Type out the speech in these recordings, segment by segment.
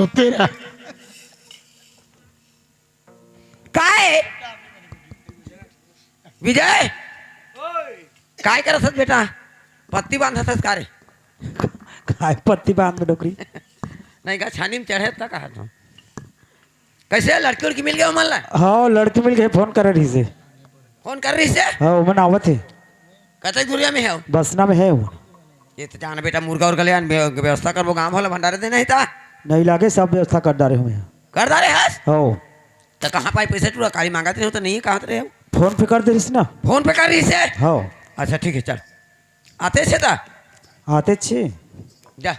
तो तेरा काय विजय काय करत होत बेटा पत्ती बांधतस का रे काय पत्ती बांध डोकरी नहीं का छानी में चढ़े था कहा तो कैसे लड़की उड़की मिल गया मन हाँ लड़की मिल गए फोन कर रही से फोन कर रही से हाँ वो मन आवत है कतई दूरिया में है वो? बसना में है वो ये तो जाना बेटा मुर्गा और गलियान व्यवस्था कर वो गाँव वाला भंडारे दे नहीं था नहीं लागे सब व्यवस्था कर डाले हुए हैं कर डाले हस हो तो कहाँ पाई पैसे टूरा काली मांगा रहे हो तो नहीं कहाँ रहे हो फोन पे कर दे रही ना फोन पे कर रही से हो अच्छा ठीक है चल आते से था आते छे जा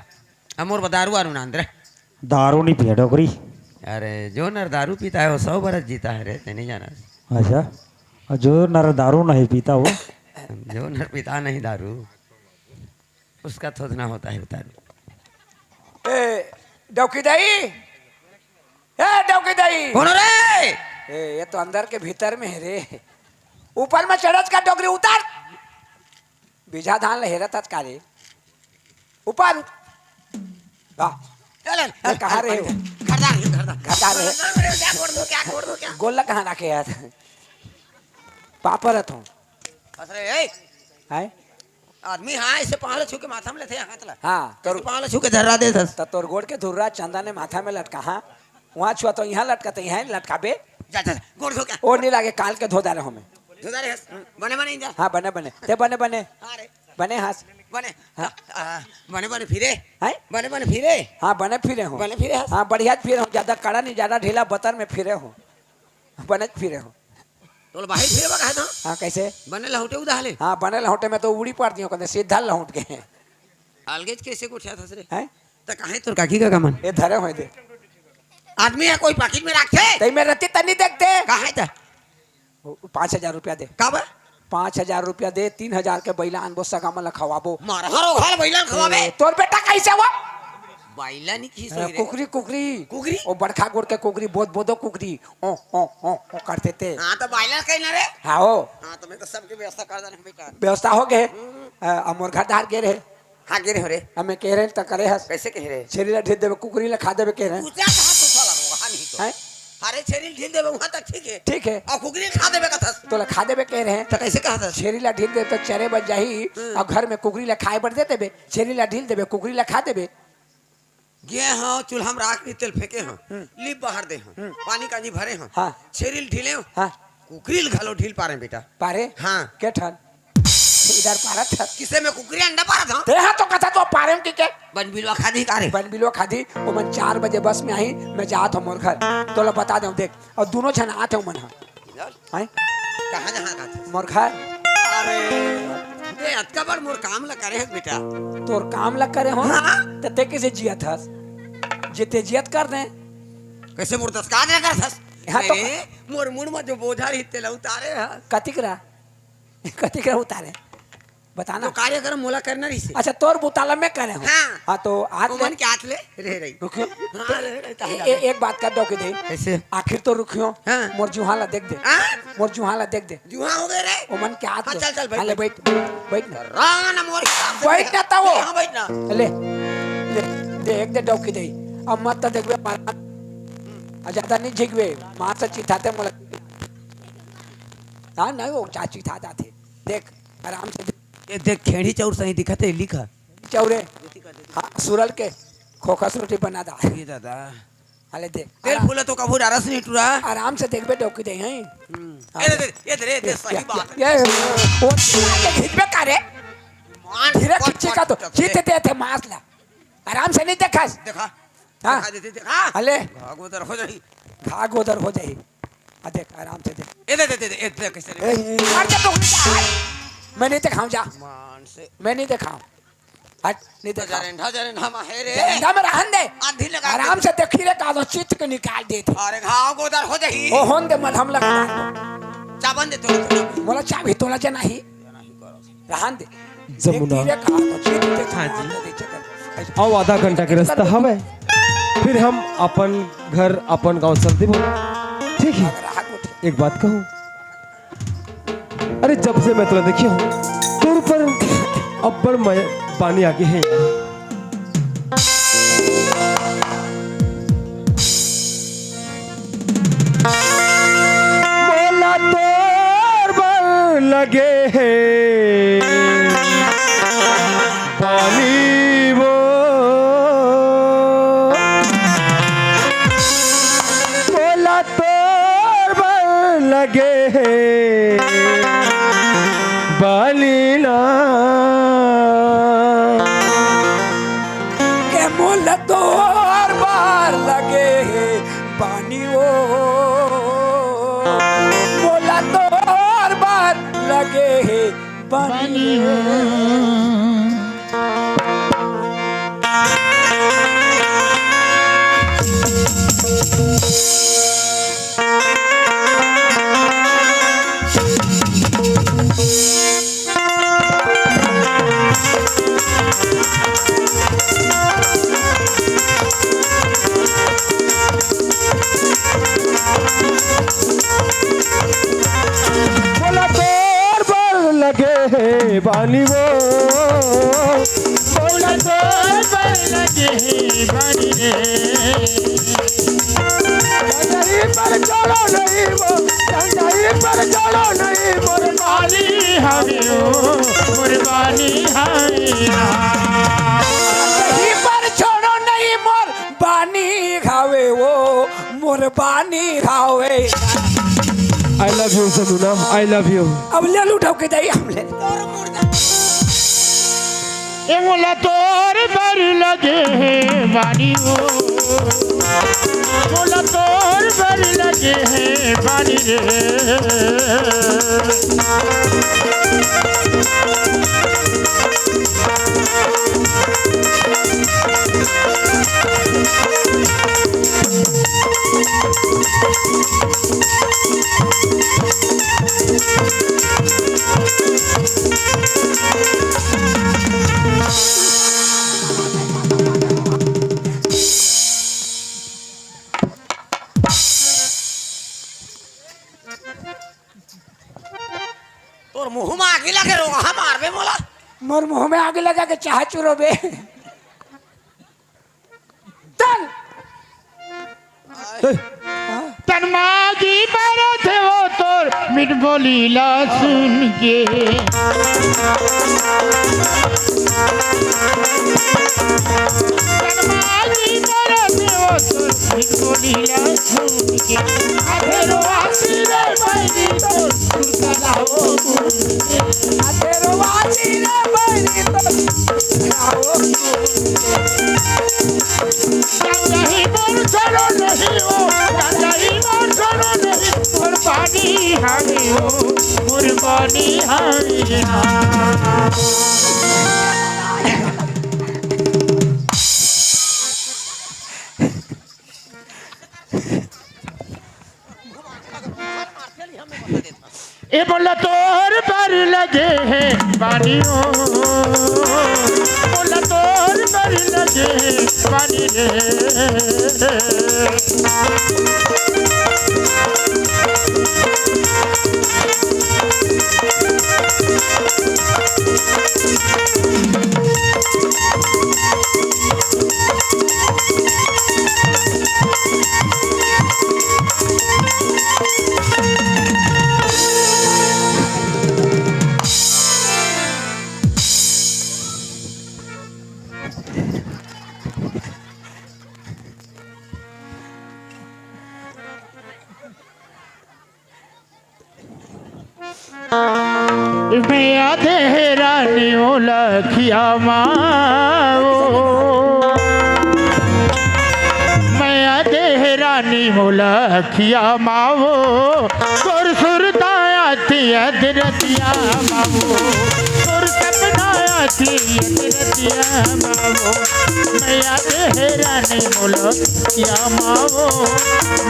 अमोर दारू वारू ना अंदर दारू नहीं पिया डोकरी अरे जो नर दारू पीता है वो 100 बरस जीता है रे ते नहीं जाना अच्छा और जो नर दारू नहीं पीता वो जो नर पीता नहीं दारू उसका थोड़ना होता है दारू डौकी दाई डौकी दाई कौन रे ये तो अंदर के भीतर में है रे ऊपर में चढ़त का डोकरी उतार बीजा धान लहेरत का रे ऊपर चल कहाँ रहे हो घटा रहे गोला कहाँ रखे यार पापड़ हूँ आदमी हाँ ऐसे पाँव छू के माथा में लेते हाथ ला हाँ तोर पाँव छू के धर्रा दे दस तो तोर गोड़ के धुर्रा चंदा ने माथा में लटका हाँ वहाँ छुआ तो यहाँ लटका तो यहाँ लटका बे जा जा गोड़ धो के और नहीं लागे काल के धो डाले हमें धो रे बने बने जा हाँ बने बने ते बने बने अरे बने हास बने बने बने फिरे हैं बने बने फिरे हाँ बने फिरे हूँ बने फिरे हाँ बढ़िया फिरे हूँ ज्यादा कड़ा नहीं ज्यादा ढीला बतर में फिरे हूँ बने फिरे हूँ तो बाहर फिरे बका है तो हाँ कैसे बने लहूटे उदाहले हाँ बने लहूटे में तो उड़ी पड़ती हूँ कहते सीधा लहूट के अलगेज कैसे कुछा था रे हैं तो काहे तोर काकी का कमन ये धरे हुए दे आदमी है कोई पाकिट में रखे तई में रत्ती तनी देखते काहे था 5,000 रुपया दे कब 5,000 रुपया दे 3,000 के बैला अनबो सगाम लखवाबो मार हरो घर बैलन खवाबे तोर बेटा कैसे हुआ बैला नहीं खींच रे कुकरी कुकरी कुकरी ओ बड़खा गोड़ के कुकरी बहुत बोदो कुकरी ओ करते थे हां तो बैला कहीं ना रे हाँ हो हां तो मैं तो सबकी व्यवस्था कर देना बेटा व्यवस्था हो गए अमोर घर धार गे रहे हां गिरे हो रे हमें कह रहे तो करे हस कैसे कह रहे छेरी ला ढेर देवे कुकरी ला खा देवे कह रहे पूछा कहां तो साला होगा नहीं तो हैं अरे छेरी ढील देबे वहां तक ठीक है ठीक है और कुकरी खा देबे का था तो ला खा देवे कह रहे हैं तो कैसे कहा था छेरी ला ढील देवे तो 4 बज जाही और घर में कुकरी ला खाए बढ़ दे देवे छेरी ला ढील देवे कुकरी ला खा देवे गे हां चूल्हा में राख के तेल फेंके हां लीप बाहर दे हां पानी काजी भरे हां हाँ छेरी ढीले हाँ कुकरी घालो ढील पारे बेटा पारे हां के ठन इधर पारा था किसे में कुकरी अंडा पारा था ते हाँ तो कथा तो पारे में के बन बिलवा खादी कारे बन बिलो खादी वो मन 4 बजे बस में आई मैं जात हूँ मोर घर तो ला बता दूं देख और दोनों जन आते हूँ मन हाँ कहां जहां का था मोर घर अरे ये अतका बड़ मोर काम ला करे है बेटा तोर काम लग करे हो हाँ। तो ते कैसे जियत हस जिते जियत कर दे कैसे मोर दस काज कर थस हाँ तो- मोर मुड़ में जो बोझा रही तेल उतारे है कतिकरा उतारे बताना तो कार्यक्रम मोला करना रही से अच्छा तोर बुताला में करे हो हाँ। हाँ तो आज तू मन के हाथ ले रह रही रुकियो हाँ, रह रही, ताही एक बात कर दो कि दे कैसे आखिर तो रुकियो हाँ। मोर जुहाला देख दे हाँ? मोर जुहाला देख दे जुहा हो गए रे ओ मन के हाथ हाँ, ले। चल, चल, बैठ, हाँ, ले बैठ बैठ ना रान मोर बैठ ना ताओ हां बैठ ना ले ले दे एक दे डौकी दे अब मत तो देखबे मार ज्यादा नहीं झिकबे मार से चिठाते मोला हाँ नहीं वो चाची था थे देख आराम से ये देख खेड़ी चौर सही दिखते लिखा चौरे हाँ सुरल के खोखस रोटी बना दा ये दादा अले देख तेल फूले तो कबूर रस नहीं टूरा आराम से देखबे डौकी दे हैं ये दे सही बात ये वो खिंचबे का रे मान धीरे खिंचे का तो जीते थे मास ला आराम से नहीं देखा देखा हाँ देखा देते देखा अले भागवतर हो जाई घाग उधर हो जाए देख आराम से देख ये दे कैसे मार दे तो मैं नहीं दिखाऊं जा मान से मैं नहीं दिखाऊं हट नहीं दिखाऊं जरेंढा मा है रे झंडा में रहन दे आंधी लगा आराम से देखी रे कागज चित के निकाल दे थे अरे घाव गोदर हो जाई ओ होन दे मलहम लगा चाबन दे तो मोला चाबी तोला जे नहीं रहन दे जमुना। एक धीरे कागज चित दे हाँ जी अब आधा घंटा के रास्ता हवे फिर हम अपन घर अपन गांव चलते बोल ठीक है एक बात कहूँ अरे जब से मैं तुला देखी हूँ तोर पर अब्बड़ पानी आगे है लगे है पानी वो बोला तोर पर लगे है बानी ना के मोल तोर बार लगे है पानी वो मोला तोर बार लगे है पानी बोला तोर पर लगे है बानी वो बोला तोर पर लगे है बानी रे पर चढ़ो नहीं वो पर चढ़ो नहीं मोर बानी हमियो मोर बानी हमिया कहीं पर छोड़ो नहीं मोर बानी खावे वो मोर बानी खावे आई लव यू सदुना आई लव यू अब ले लू ठोके दई हमले ए मोला तोर पर लगे है बानी वो मोला तोर पर लगे है बानी रे तोर मुंह में आगे लगे रो हम मारबे मोला मोर मुंह में आगे लगा के चाह चुरो बे चल तन मागी पर थे वो तोर मिट बोलीला सुन के तन मागी पर थे वो तोर मिट बोलीला सुन के अधेरो आसीरे बैनी तोर सुरता हो तेरो वाली रे बनी तो खाओ नहीं मोर छोड़ो नहीं हो नहीं मोर छोड़ो नहीं कुर्बानी हमी हो कुर्बानी हमी ए बोला तोर पर लगे है पानी हो बोला तोर पर लगे है पानी रे मैं आधे रानी लखिया माओ मैं आधे रानी लखिया माओ सुर सुरता आती अदरतिया माओ सुर सपना आती अदरतिया माओ मैं आधे रानी लखिया माओ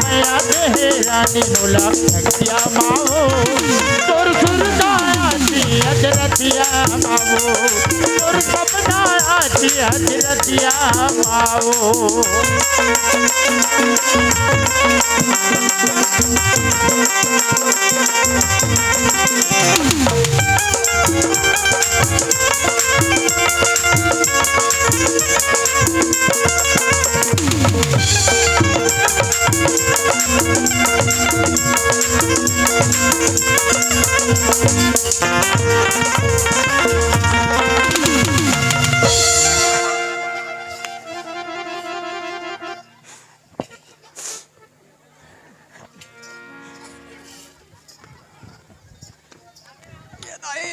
मैं आधे रानी लखिया माओ सुर सुरता अजरतिया मावो और सपना आती अजरतिया मावो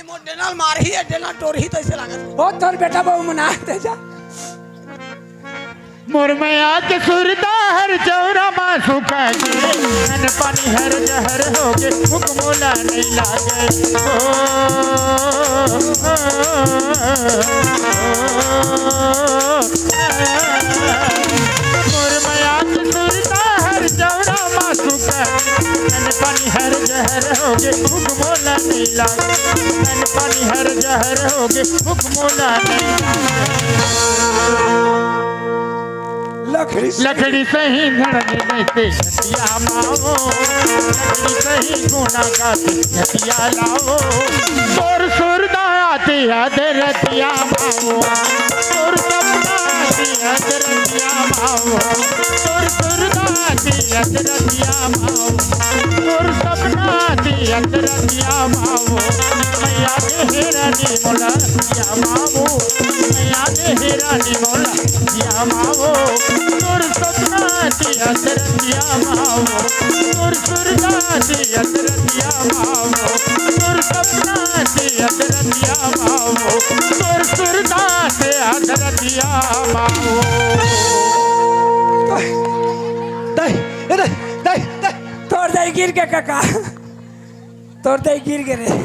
मोर डेनाल मारही है डेनाल टोरही तो ऐसे लागत ओ तोर बेटा बहु मना दे जा मुरमया के सुरदा हर चौरा मासू का के मन पानी हर जहर हो के हुक्मोला नहीं लागे मुरमया के सुरदा हर चौरा मासू का मन पानी हर जहर हो के हुक्मोला नहीं लागे मन पानी हर जहर हो के हुक्मोला नहीं लकड़ी सही धड़ने देते नदिया माओ लकड़ी सही गुना गाते नदिया लाओ तोर सुरदा आते याद रतिया माओ तोर सपना आते याद रतिया माओ तोर सुरदा आते याद रतिया माओ तोर सपना आते याद रतिया माओ मैया के रानी मोला या माओ मैया के रानी मोला या माओ तोर सपना दिया रतिया माओ तोर सुरदा दिया रतिया माओ तोर सपना दिया रतिया माओ तोर सुरदा दिया रतिया माओ दे दे दे दे तोर दे गिर के काका तोर दे गिर के रे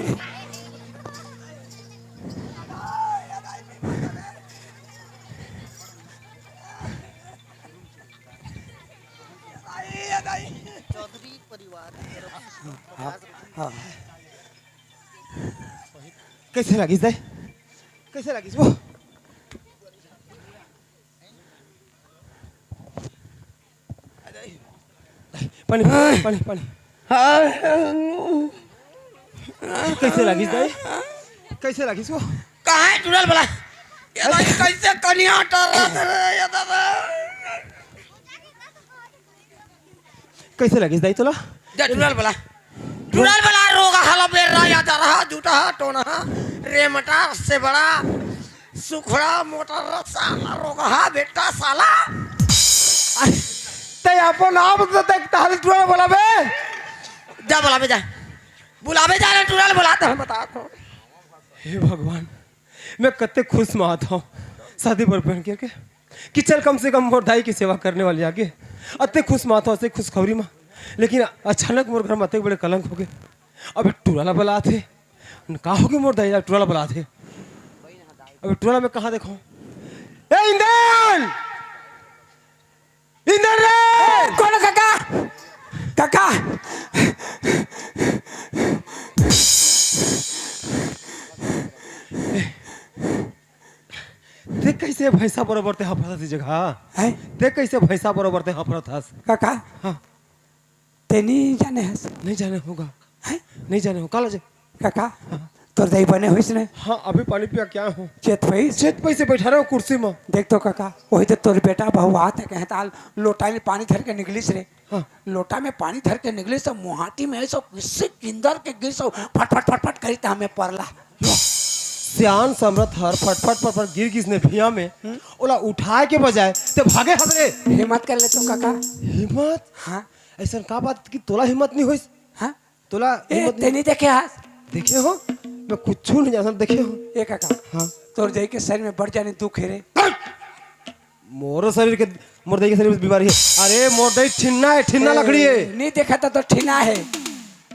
कैसे लगी दे कैसे लगी वो पानी पानी पानी कैसे लगी दे कैसे लगी वो कहाँ है टूरल वाला ये दाई कैसे कनिया टर रहा ये दादा कैसे लगी दे तोला जा टूरल वाला रोगा हला बेर रहा या जा रहा झूठा टोना रेमटा से बड़ा सुखड़ा मोटर साला रोगा हा बेटा साला ते अपन आप तो देखता हल टूरा बोला बे जा बुलावे जा ना टूरल बुलाता है बता तो हे भगवान मैं कत्ते खुश मात हूँ शादी पर पहन के कि चल कम से कम मोर दाई की सेवा करने वाली आगे अत्ते खुश मात हूँ खुश खबरी माँ लेकिन अचानक मोर घर में अत्ते बड़े कलंक हो गए अब टूराला बला थे कहा हो गए मोर दाई टूराला बला थे अब टूराला में कहाँ देखो ए इंदन इंदन रे कौन काका काका देख कैसे भैंसा बरोबर ते हफरत थी जगह है देख कैसे भैंसा बरोबर ते हफरत हस काका हाँ ते नहीं जाने हस नहीं जाने होगा है नहीं जाने हो काला जे काका तोर दही बने हुई ने हाँ अभी पानी पिया क्या हूँ चेत भैस छत पे से बैठा रहा हूँ कुर्सी में देख तो काका वही तो तोर बेटा बहु आत है कहता लोटा में पानी धर के निकलिस रे हाँ। लोटा में पानी धर के निकलिस तो मुहाटी में ऐसा किससे किंदर के गिर सो फट फट फट फट करी तो हमें परला सियान समरथ हर फटफट पर गिर किसने भिया में ओला उठाए के बजाय ते भागे हसरे हिम्मत कर ले तो काका हिम्मत हाँ ऐसा का बात कि तोला हिम्मत नहीं होई हाँ तोला ए हिम्मत ते नहीं देखे हाथ देखे हो मैं कुछ नहीं जानता देखे हो ए काका हाँ तोर दही के शरीर में बढ़ जाने दुख है रे मोरो शरीर के मोरदई के शरीर में बीमारी है अरे मोरदई ठिन्ना है ठिन्ना लकड़ी है नहीं देखा तो ठिना है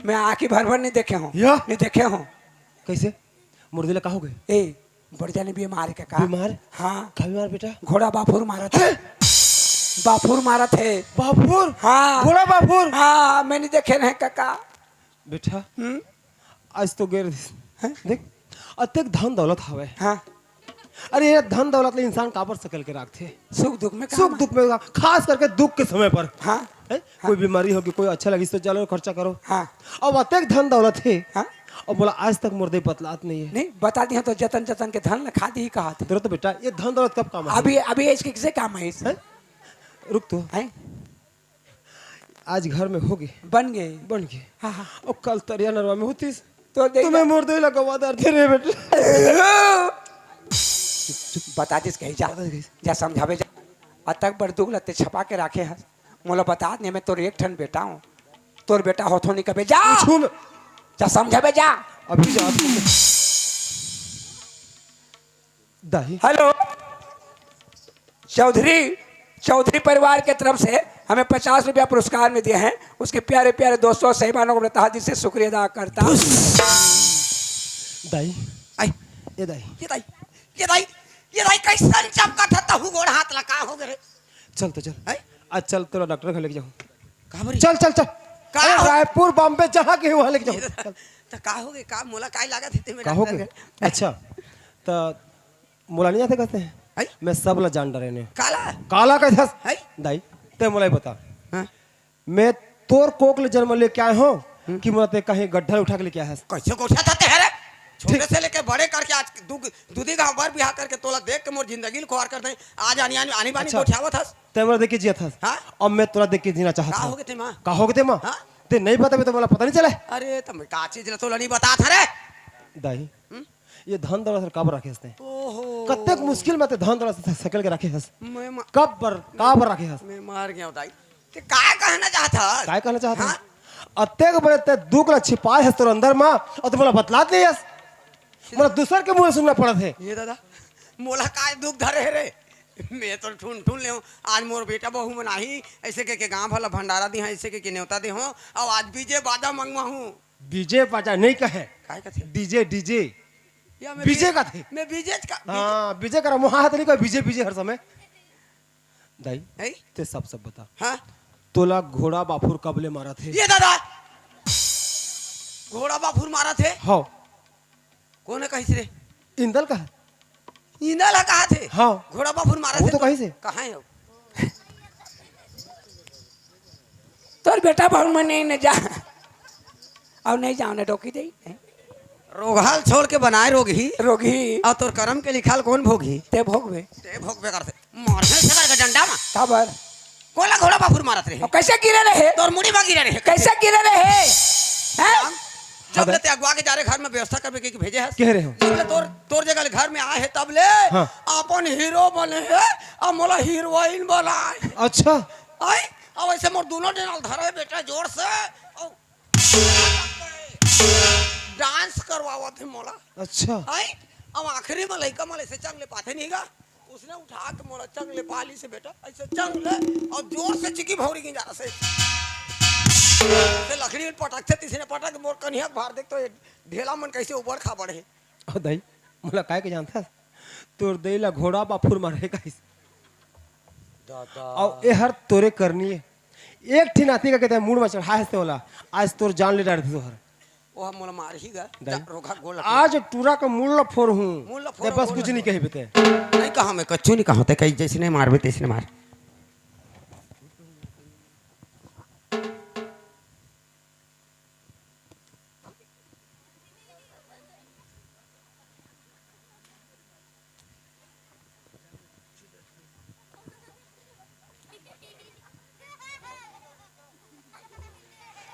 मैं आँखी भर भर नहीं देखे हूँ या? नहीं देखे हूँ कैसे मुर्दे ला का हो गए ए बढ़ जाने बीमार के का बीमार हाँ का बीमार बेटा घोड़ा बाफुर मारा था बाफुर मारा थे बाफुर हाँ घोड़ा बाफुर हाँ मैंने देखे नहीं काका बेटा आज तो गिर देख अत्यक धन दौलत हवे हाँ अरे ये धन दौलत ले इंसान काबर सकल के रखते सुख दुख में सुख दुख में खास करके दुख के समय पर हाँ है? कोई बीमारी होगी कोई अच्छा लगी तो चलो खर्चा करो हाँ अब अत्यक धन दौलत है हाँ और बोला आज तक मुर्दे बतलात नहीं है नहीं बता दिया तो जतन जतन के धन खा दी कहा थे तेरा तो बेटा ये धन दौलत कब काम अभी अभी इसके किसे काम है इस है रुक तो हैं? आज घर में होगी बन गए बन गए हाँ हाँ और कल तरिया नरवा में होती तो देख तुम्हें मुर्दे लगवादार थे रे बेटा बता दिस कही जा जा समझावे जा अतक बड़ दुख लते छपा के रखे है मोला बता नहीं मैं तोर एक ठन बेटा हूँ तोर बेटा होथो नहीं कबे जा छू में जा समझावे जा अभी जा दाई हेलो, चौधरी परिवार के तरफ से हमें 50 रुपया पुरस्कार में दिए हैं। उसके प्यारे प्यारे दोस्तों साहिबानों को तहे दिल से शुक्रिया अदा करता हूं। दाई आई ये दाई ये दाई ये दाई ये दाई कैसन चमका था तहु गोड़ हाथ लगा हो गए चल तो चल आई आज चल तेरा डॉक्टर घर लेके जाऊँ काबरी चल चल चल का अरे हो- रायपुर बॉम्बे जहाँ के वहाँ लेके जाऊँ चल। तो का हो गए का मोला काय लागत है में का हो गए अच्छा तो मोला नहीं आते कहते हैं आई मैं सब ला जान डरे ने काला काला कैसा आई दाई ते मोला ही बता हाँ मैं तोर कोक ले जन्म लेके आए हो कि मोला ते कहीं गड्ढा उठा के लेके आया है कैसे गोठा था तेरे छोटे से लेके बड़े करके आज दूधी गांव भर बिहार करके तोला देख के मोर जिंदगी खुआर कर दे आज आनी बानी अच्छा। गोठियावत हस ते मोला देख के जिया था हाँ? अब मैं तोला देख के जीना चाहता का हूँ हो गए ते मां का हो गए ते माँ हाँ? ते नहीं बता तो मोला पता नहीं चले अरे तुम का चीज तो नहीं बता था रे दाई ये धन दौलत से कब रखे हंसते ओहो कत्तेक मुश्किल में ते धन दौलत से सकल के रखे हंस मैं कब पर रखे हंस मैं मार गया दाई ते का कहना चाहता है काय कहना चाहता हाँ? है अत्तेक बड़े ते दुख ला छिपाए है तोर अंदर माँ और तुम्हारा बतलात नहीं हंस मोला दूसर के मुंह सुनना पड़ा थे ये दादा मोला काय दुख धरे है रे मैं तो ठून ले हूं आज मोर बेटा बहू में नहीं ऐसे के गांव भला भंडारा दी है ऐसे के न्योता दे हो और आज बीजे बाजा मंगवा हूं बीजे बाजा नहीं कहे काय का थे डीजे डीजे या मैं बीजे का थे मैं बीजे का हाँ बीजे करा मुहा हाथ नहीं कोई बीजे बीजे हर समय दाई है ते सब बता हां तोला घोड़ा बाफुर कबले मारा थे ये दादा घोड़ा बाफुर मारा थे हाँ कौन है कहीं रे इंदल का इंदल है कहा थे हाँ घोड़ा बाफुर मारा वो थे तो कहीं से कहां है वो? तोर बेटा बहु में नहीं न जा और नहीं जाओ न डोकी दे रोगहाल छोड़ के बनाए रोगी रोगी और तोर कर्म के लिखाल कौन भोगी ते भोगवे ते भोगबे करते मारने से कर डंडा में खबर कोला घोड़ा बाफुर मारत रहे और कैसे गिरे रहे तोर मुड़ी में गिरे रहे कैसे गिरे रहे हैं? जब ले ते अगवा के जा रहे घर में व्यवस्था करके के भेजे है कह रहे हो जब ले तोर जगह ले घर में आए है तब ले हाँ। अपन हीरो बने है अब मोला हीरोइन बनाए अच्छा आई अब ऐसे मोर दोनों डेनाल धरे बेटा जोर से और डांस करवावत है मोला अच्छा आई अब आखिरी में लइका मोला ऐसे चंग ले पाते नहीं गा उसने उठा के मोला चंग ले पाली से बेटा ऐसे चंग ले और जोर से चिकी भौरी की जा से लकड़ी में पटक से तीसरे पटक मोर कन्या भार देख तो ये ढेला मन कैसे ऊपर खा बढ़े ओ दाई मोला काय के जानता तोर देला घोड़ा बाफुर मारे गाइस और ए हर तोरे करनी है एक ठी नाती का कहते हैं मूड में चढ़ा है होला आज तोर जान ले डाल तोहर वो मोला मार ही गा दाई। रोगा गोल आज टूरा का मूल ला फोर हूँ मूल ला फोड़, बस मूल कुछ ला नहीं कही बेटे नहीं कहा मैं कच्चू नहीं कहा कहीं जैसे नहीं मारबे तैसे मार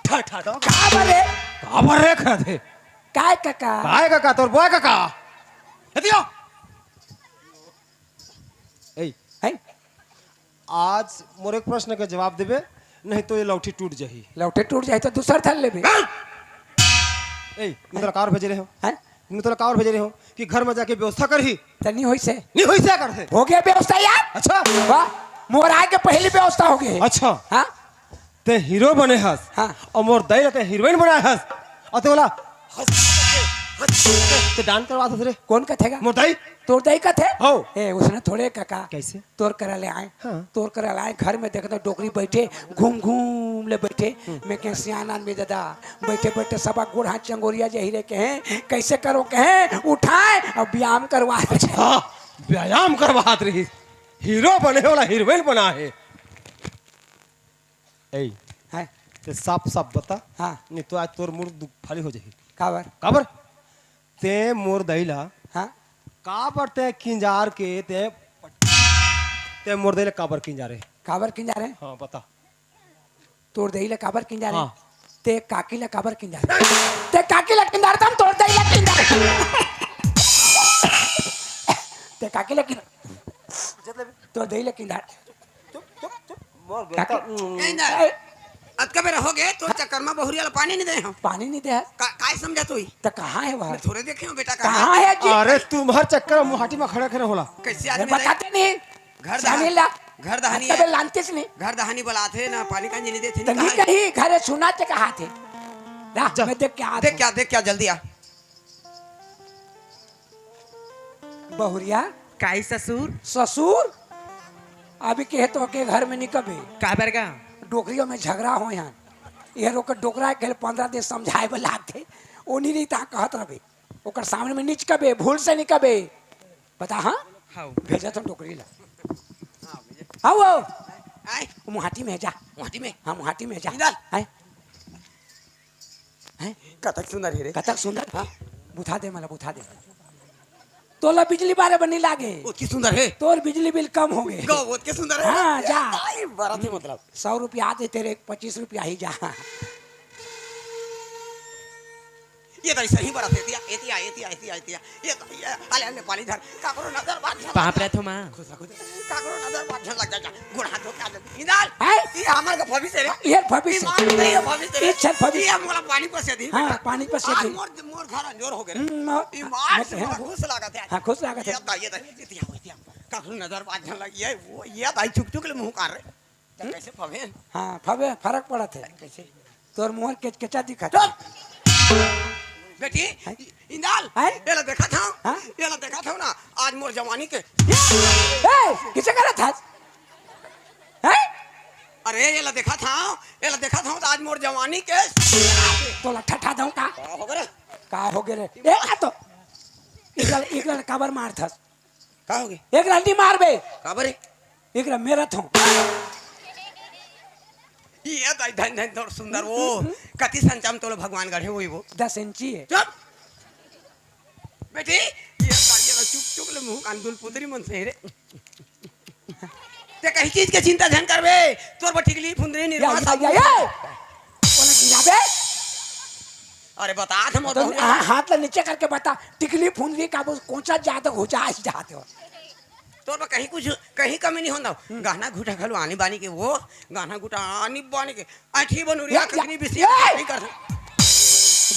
ठा ठा ठा खबर है काबर रे खा थे काय काका काय काका तोर बॉय काका हेतियो ए है आज मोर एक प्रश्न का जवाब देबे नहीं तो ये लौठी टूट जाही लौटे टूट जाए तो दूसर थल लेबे ए मैं तोरा कार भेजे रहे हो हैं मैं तोरा कार भेजे रहे हो कि घर में जाके व्यवस्था करही तनी होई से नहीं होई से कर दे हो गया व्यवस्था यार अच्छा वाह मोर आए के पहली व्यवस्था हो गई अच्छा हाँ ते हीरो बने हस हाँ। और मोर दई ते हीरोइन बनाए हस और ते बोला ते डांस करवा रे कौन कथेगा मोर दई तोर दही का थे हो। ए उसने थोड़े काका कैसे तोर करा ले आए हाँ। तोर करा ले आए घर में देखता डोकरी बैठे घूम घूम ले बैठे मैं कह सियान आदमी दादा बैठे बैठे सबा गोड़ हाथ चंगोरिया जही रे कहे कैसे करो कहे उठाए और व्यायाम करवा दे हाँ व्यायाम करवात रही हीरो बने वाला हीरोइन बना है ए हैं ते साफ साफ बता हाँ नहीं तो आज तोर मुड़ फाली हो जाही खबर काबर ते मोर दैला हाँ काबर ते किंजार के ते मोर दैला काबर किंजारे काबर किन जा रहे हाँ बता तोर दही ले काबर किन जा रहे हाँ। ते काकी ले काबर किन जा रहे ते काकी ले किन जा रहे तोर दही ले किन जा रहे ते काकी ले किन तोर दही ले किन जा रहे मोर बेटा नहीं अतका बेर हो गए तो चक्कर में बहुरिया ला पानी नहीं दे हम पानी नहीं दे काय समझा तू तो कहाँ है वह थोड़े देखे हो बेटा कहाँ है जी अरे तुम्हार चक्कर में मुहाटी में खड़ा खड़ा होला कैसे अरे आदमी रहे? बताते नहीं घर जाने ला घर दहानी कभी लानतेस नहीं घर दहानी बुलाते ना पानी का नहीं देते तो नहीं कहीं घरे सुना चे कहा थे ला जा। मैं देख के आ देख क्या जल्दी आ बहुरिया काई ससुर ससुर अभी के तो के घर में निकबे का बरगा डोकरियों में झगड़ा हो यहाँ ये रोक डोकरा के 15 दिन समझाए वाला थे ओनी नहीं ता कहत रहे ओकर सामने में नीच कबे भूल से निकबे बता हाँ हाउ भेजा तो डोकरी ला आओ आए मुहाटी में जा मोटी में हाँ मुहाटी में जा इधर। आए हैं कतक सुंदर है रे कतक सुंदर हाँ बुझा दे मला बुझा दे तोला बिजली बारे बनी लागे उतकी सुंदर है तोर बिजली बिल कम हो गए गो उतके सुंदर है हाँ, जा। आई, बड़ा थी मतलब 100 रुपया दे तेरे 25 रुपया ही जा ये तो सही बड़ा थे एतिया ये तो ये अले ने पानी धर का करो नजर बात पाप रे थोमा खुश का करो नजर बात लग जा गुड़ हाथ धो के आ जा इधर हैं? ये हमार का भविष्य रे ये भविष्य ईमान नहीं है भविष्य रे इच्छा भविष्य। ये मोला पानी पर से दी हाँ, पानी पर से दी। मोर मोर घर अंजोर हो गए हम्म, ईमान मैं से तो बड़ा है। खुश लागत है हाँ, खुश लागत है। ये एतिया का करो नजर बात लगी है वो ये दाई चुक चुक ले मुंह कर रे तो कैसे फवे हाँ फबे फर्क पड़ा थे कैसे तोर मुंह केचा दिखा बेटी इंदाल हैं? ये ला देखा था हाँ? ये ला देखा था ना आज मोर जवानी के किसे करा था हैं अरे ये ला देखा था तो आज मोर जवानी के तो ठठा दूं का हो गए का हो गए रे ए आ तो एक कबर मार था का हो गए एक रंडी मार बे का बरे एक मेरा थो ये दाई धन धन तोर सुंदर वो कति संचम तोलो भगवान गढ़े हुई वो 10 इंची है चुप बेटी ये चुप चुप ले मुंह कान दुल पुतरी मन से रे ते कहीं चीज के चिंता धन करबे तोर बटिकली फुंदरी या निर्वाह या या या ओला गिरा बे अरे बता हम तो हाथ ला नीचे करके बता टिकली फुंदरी का वो कोचा जात हो जा जाते हो तोर पर कहीं कमी नहीं होता गाना घुटा खलो आनी बानी के वो गाना घुटा आनी बानी के आठी बनूरिया कखनी बिसी नहीं कर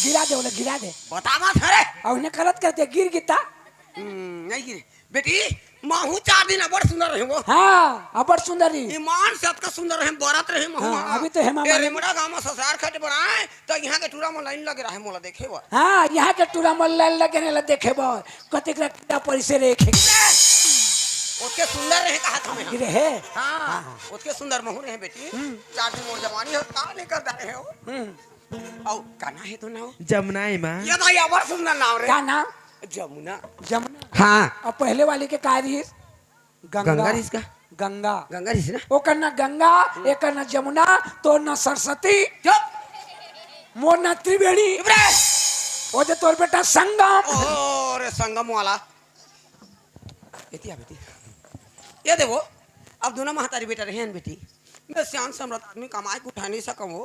गिरा दे ओला गिरा दे बता मत अरे और उन्हें करत करते गिर गिता नहीं गिरे बेटी माहू 4 दिन बड़ सुंदर रहे वो हाँ अबर सुंदरी ईमान से का सुंदर रहे बरत रहे महू हाँ, अभी तो हेमा ये मालिनी- रेमड़ा गांव में ससुराल खट बनाए तो यहाँ के टूरा में लाइन लगे रहे मोला देखे वो हाँ यहाँ के टूरा मल्ला लगे ने देखे बो कतिक रखता परिसे रेखे उसके सुंदर रहे कहा था मैं गिरे है हाँ उसके सुंदर महू रहे बेटी 4 दिन मोर जवानी हो का नहीं कर रहे हो औ काना है तो ना हो जमुना माँ ये तो ये बड़ सुंदर नाम रे क्या नाम जमुना जमुना हाँ और पहले वाली के का रही गंगा रिस का गंगा गंगा रिस ना ओ करना गंगा एक करना जमुना तो न सरस्वती चुप मोर न त्रिवेणी इब्रे ओ जे तोर बेटा संगम ओ रे संगम वाला बेटी बेटी ये देखो अब दोनों महतारी बेटा रहे हैं बेटी मैं श्याम सम्राट आदमी कमाए को उठा नहीं सकम हो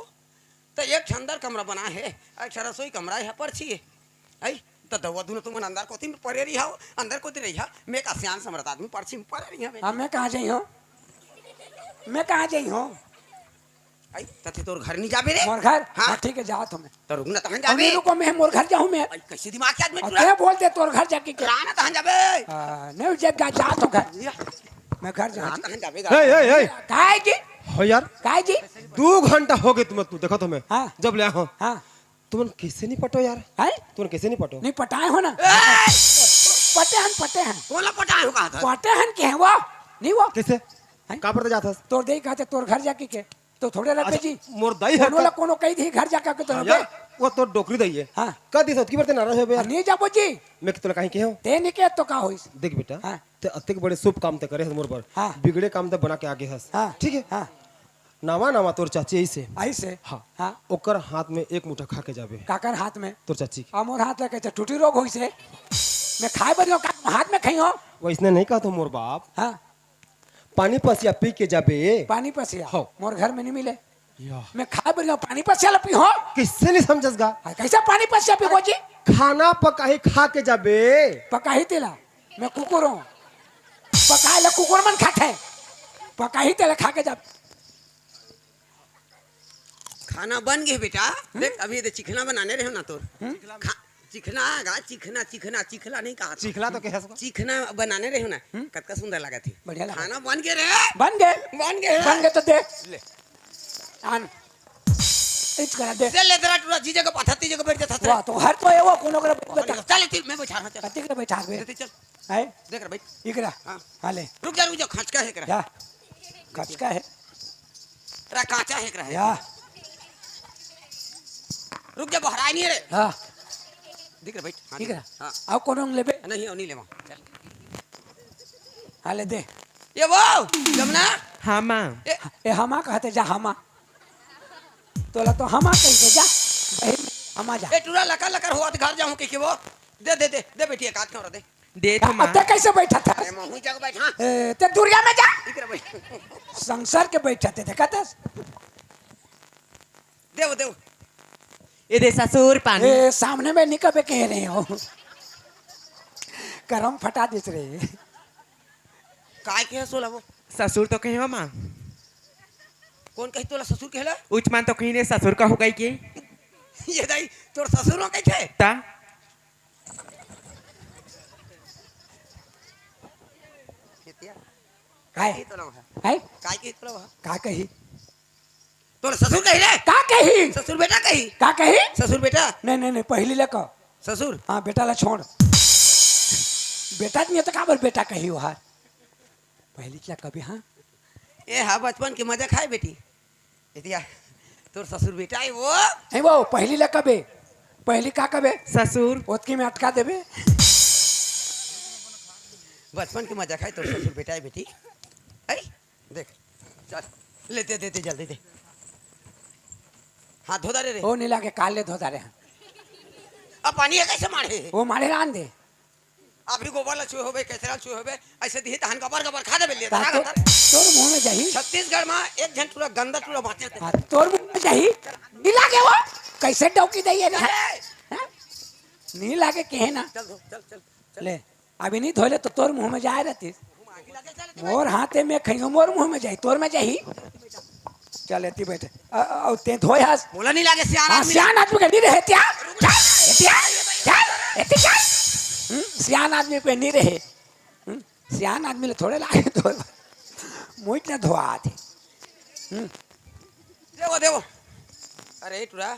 तो एक ठंडर कमरा बना है एक रसोई कमरा है पर्ची है आई तो दवा दोनों तुम अंदर कोती में परे रही हो अंदर कोती रही हो मैं का श्याम सम्राट आदमी पर्ची में परे रही हो मैं कहाँ जाई हूँ मैं कहाँ जाई हूँ आई तथे तोर घर नहीं जाबे रे मोर घर हाँ। हाँ ठीक है जा तुम्हें तो रुकना तहन जाबे अमीर को मैं मोर घर जाऊँ मैं आई कैसे दिमाग के आदमी और क्या बोलते तोर घर जाके क्या राना तहन जाबे नहीं जब जा तो घर मैं घर जा राना तहन जाबे ए काहे जी हो यार काहे जी 2 घंटा हो गए तुम्हें तू देखो तुम्हें हाँ। जब ले आओ हाँ तुम कैसे नहीं पटो यार है तुम कैसे नहीं पटो नहीं पटाए हो ना ए पटे हैं बोला पटाए हो कहा था पटे हैं के हैं वो नहीं वो कैसे हैं? कहाँ पर जाता तोर दे कहते तोर घर जाके के तो थोड़े रखे जी मोर दाई है कोनो ला कोनो कही थी घर जाके के तो यार वो तो डोकरी दई है हाँ। का दिस की बरते नाराज हो यार नहीं जाबो जी मैं तो कहीं के हो ते निके तो का होइस देख बेटा हाँ। ते अतिक बड़े शुभ काम ते करे है मोर पर हाँ। बिगड़े काम ते बना के आगे हस हाँ ठीक है हाँ नामा नामा तोर चाची ऐसे आई से हाँ हाँ ओकर हाथ में एक मुठा खा के जाबे काकर हाथ में तोर चाची के। मोर हाथ लगे तो टूटी रोग होइस है मैं खाए बनियो का हाथ में खाई हो वैसने नहीं कहा तो मोर बाप हाँ पानी पसिया पी के जाबे पानी पसिया हाँ। मोर घर में नहीं मिले या मैं खाए बनियो पानी पसिया पी हो किससे नहीं समझसगा कैसा पानी पसिया पी हो जी खाना पकाही खा के जाबे पका ही तेला मैं कुकुर हूँ पकाए ला कुकुर मन खाते पका ही तेला खा के जा खाना बन गया बेटा देख अभी ये चिकना बनाने रहे हो ना तो चिकना गा चिकना चिकना चिखला नहीं कहा चिखला तो कह सको चिकना बनाने रहे हो ना कतका सुंदर लगा थी बढ़िया लगा। खाना बन गया रे बन गए बन गए तो दे ले आन इच करा दे चल ले तेरा टूरा जी जगह पथती जगह बैठ जा वाह तो हर तो है वो कोनो करे बता चल इति मैं बैठा चल कते करे बैठा बे चल है देख रे भाई इकरा हां हाले रुक जा खच का है करा जा कच का है तेरा काचा है करा या रुक जा बहराई नहीं रे हां देख रे भाई इकरा हां आओ कोनो लेबे नहीं लेवा चल हाले दे ये वो जमुना हाँ माँ ए हमा कहते जा हमा तोला तो हमा कह के जा बहिर हमा जा ए टूरा लकर लकर हुआ तो घर जाऊं के वो दे दे दे दे बेटी एक हाथ क्यों दे दे तो माँ अते कैसे बैठा था अरे मैं जगह बैठा ए, ते दुर्गा में जा इधर बैठ संसार के बैठा थे देखा देव देव ये दे ससुर पानी ए सामने में निकबे कह रहे हो करम फटा दिस रहे काय के सोला वो ससुर तो कहीं हो माँ कौन कही तोला ससुर कहला उचमान तो कहीं ने ससुर का हो गई के ये दाई तोर ससुर हो कैसे ता काय की तोला है काय की तोला का कही तोर ससुर कही रे का कही ससुर बेटा कही का कही ससुर बेटा नहीं नहीं नहीं पहली ले कहो ससुर हाँ बेटा ला छोड़ बेटा नहीं तो का बोल बेटा कही हो हार पहली क्या कभी हाँ ए हा बचपन के मजा खाए बेटी इतिया तोर ससुर बेटा है वो है वो पहली ले कबे पहली का कबे ससुर ओतकी में अटका देबे बचपन के मजा खाए तोर ससुर बेटा है बेटी आई देख चल लेते देते जल्दी दे हाथ धोदा रे ओ नीला के काले धोता रहे अब पानी है कैसे मारे वो मारे रान दे अभी गोबर ला छुए होबे कैसरा छुए होबे ऐसे दी तहन कबर कबर खा देबे ले ता तोर मुंह में जाही छत्तीसगढ़ में एक जन पूरा गंदा टूरा बाटे हाँ, तोर मुंह में जाही नीला के वो कैसे डौकी दइए रे हाँ? नीला के कहे ना चल दो चल ले अभी नहीं धोले तो तोर मुंह में जाए रहती मोर हाथे में खइयो मोर मुंह में जाही तोर में जाही चल एती बैठे और ते धोय हस बोला नहीं लागे सियान हाँ आदमी सियान आदमी के नहीं रहे त्या सियान आदमी पे नहीं रहे सियान आदमी ले थोड़े लागे धो मुझ ने धोआ थे देवो देवो अरे टूरा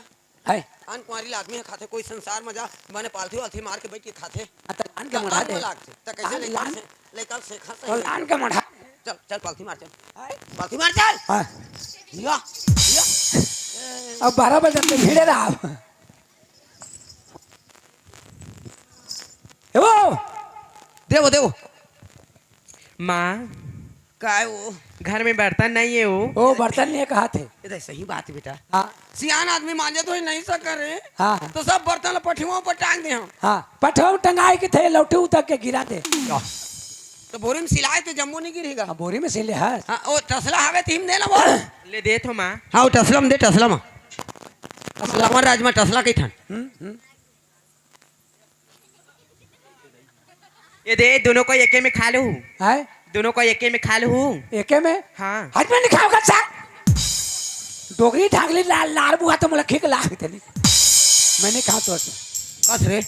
है अन कुंवारी आदमी है खाते कोई संसार में जा मैंने पालथी वालथी मार के बैठ के खाते लान के मढ़ा दे तो कैसे लेकर से खा और लान के मढ़ा चल चल पालथी मार चल पालथी मार चल हाँ या या अब 12 बजे तक भिड़े रहा वो देवो देवो माँ काय वो घर में बर्तन नहीं है वो बर्तन नहीं कहा थे इधर सही बात है बेटा हाँ सियान आदमी मांझे तो नहीं सक रहे हाँ तो सब बर्तन पठियों पर टांग दे हम हाँ पठो टंगाए के थे लौटे उतर के गिरा दे तो बोरी में सिलाए तो जम्मू नहीं गिरेगा हाँ, बोरी में सिले है हाँ ओ टसला हवे थीम दे ना वो ले दे तो माँ हाँ वो टसलम दे टसलम हमारे राज में टसला कही ठन ये दे दोनों को एके में खा लूँ है दोनों को एके में खा लूँ एके में हाँ हाथ में नहीं खाओगा सा डोगरी ढागली लाल लार बुआ तो मुला खिक लाग तेली मैंने कहा तो कस रे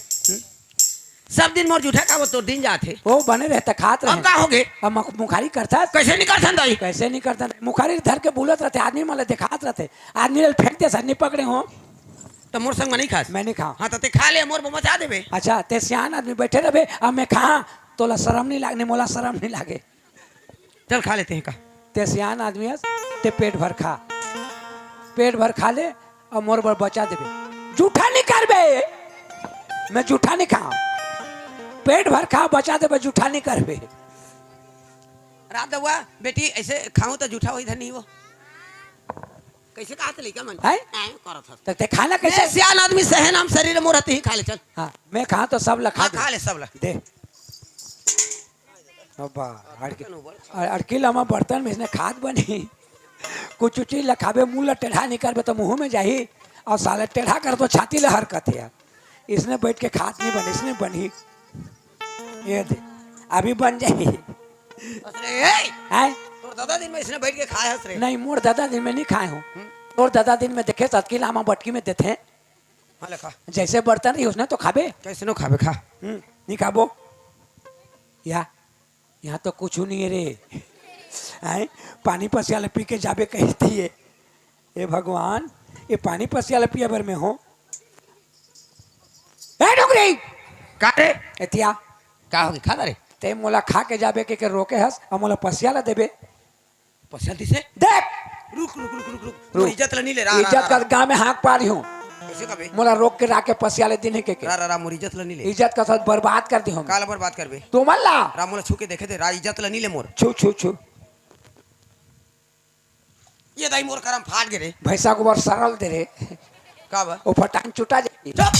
सब दिन मोर जूठा का वो तो दिन जाते वो बने रहता खात अब रहे का हो गए अब मुखारी करता कैसे नहीं करता दाई कैसे नहीं करता मुखारी धर के बुलत रहते आदमी मतलब दिखात रहते आदमी ले फेंकते सर नहीं पकड़े हो तो मोर संग में नहीं खास मैंने कहा हाँ तो ते खा ले मोर मचा देबे अच्छा ते सियान आदमी बैठे रहे अब मैं कहा तोला शर्म नहीं लागने मोला शर्म नहीं लागे चल खा लेते हैं का ते सियान आदमी है ते पेट भर खा पेट भर खा ले और मोर भर बचा देबे जूठा नहीं करबे मैं जूठा नहीं खाऊं पेट भर खा बचा देबे जूठा नहीं करबे रात हुआ बेटी ऐसे खाऊं तो जूठा वही नहीं वो कैसे कहा था लेका मन है करत हस तो ते खाना कैसे कैसे सियान आदमी सहन हम शरीर मोर रहते ही खा ले चल हाँ मैं कहा तो सब लखा हाँ खा ले सब ला दे अब्बा अड़किल हमारे बर्तन में इसने खाद बनी कुछ चीज लखाबे मुंह ला टेढ़ा नहीं करबे तो मुंह में जाही और साले टेढ़ा कर तो छाती ले हरकत है इसने बैठ के खाद नहीं बनी इसने बनी ये दे अभी बन जाही अरे है तो दादा दिन में इसने बैठ के खाया हस रे नहीं मोर दादा दिन में नहीं खाए हूँ और दादा दिन में देखे सतकी लामा बटकी में देते हैं हाँ लेखा जैसे बर्तन रही उसने तो खाबे कैसे नो खाबे खा नहीं खाबो यहाँ तो कुछ नहीं है रे हैं पानी पसियाले पी के जाबे कहती है ए भगवान ये पानी पसियाले पिया भर में हो ए डोगरी का रे एतिया का होगी खा रे ते मोला खा के जाबे के रोके हस और मोला पसियाला देबे पसंदी से देख रुक रुक रुक रुक रुक रुक इज्जत ला नहीं ले इज्जत का गांव में हाँक पा रही हूँ कैसे कबे मोला रोक के राके पसियाले दिन के रा मोर इज्जत ला नहीं ले इज्जत का साथ बर्बाद कर दी हम काला पर बात करबे तू मल्ला रा मोला छू के देखे दे रा इज्जत ला नहीं ले मोर छू छू छू ये दाई मोर करम फाट गे रे भैंसा को बार सरल दे रे का बा वो फटांग चुटा जाएगी चुप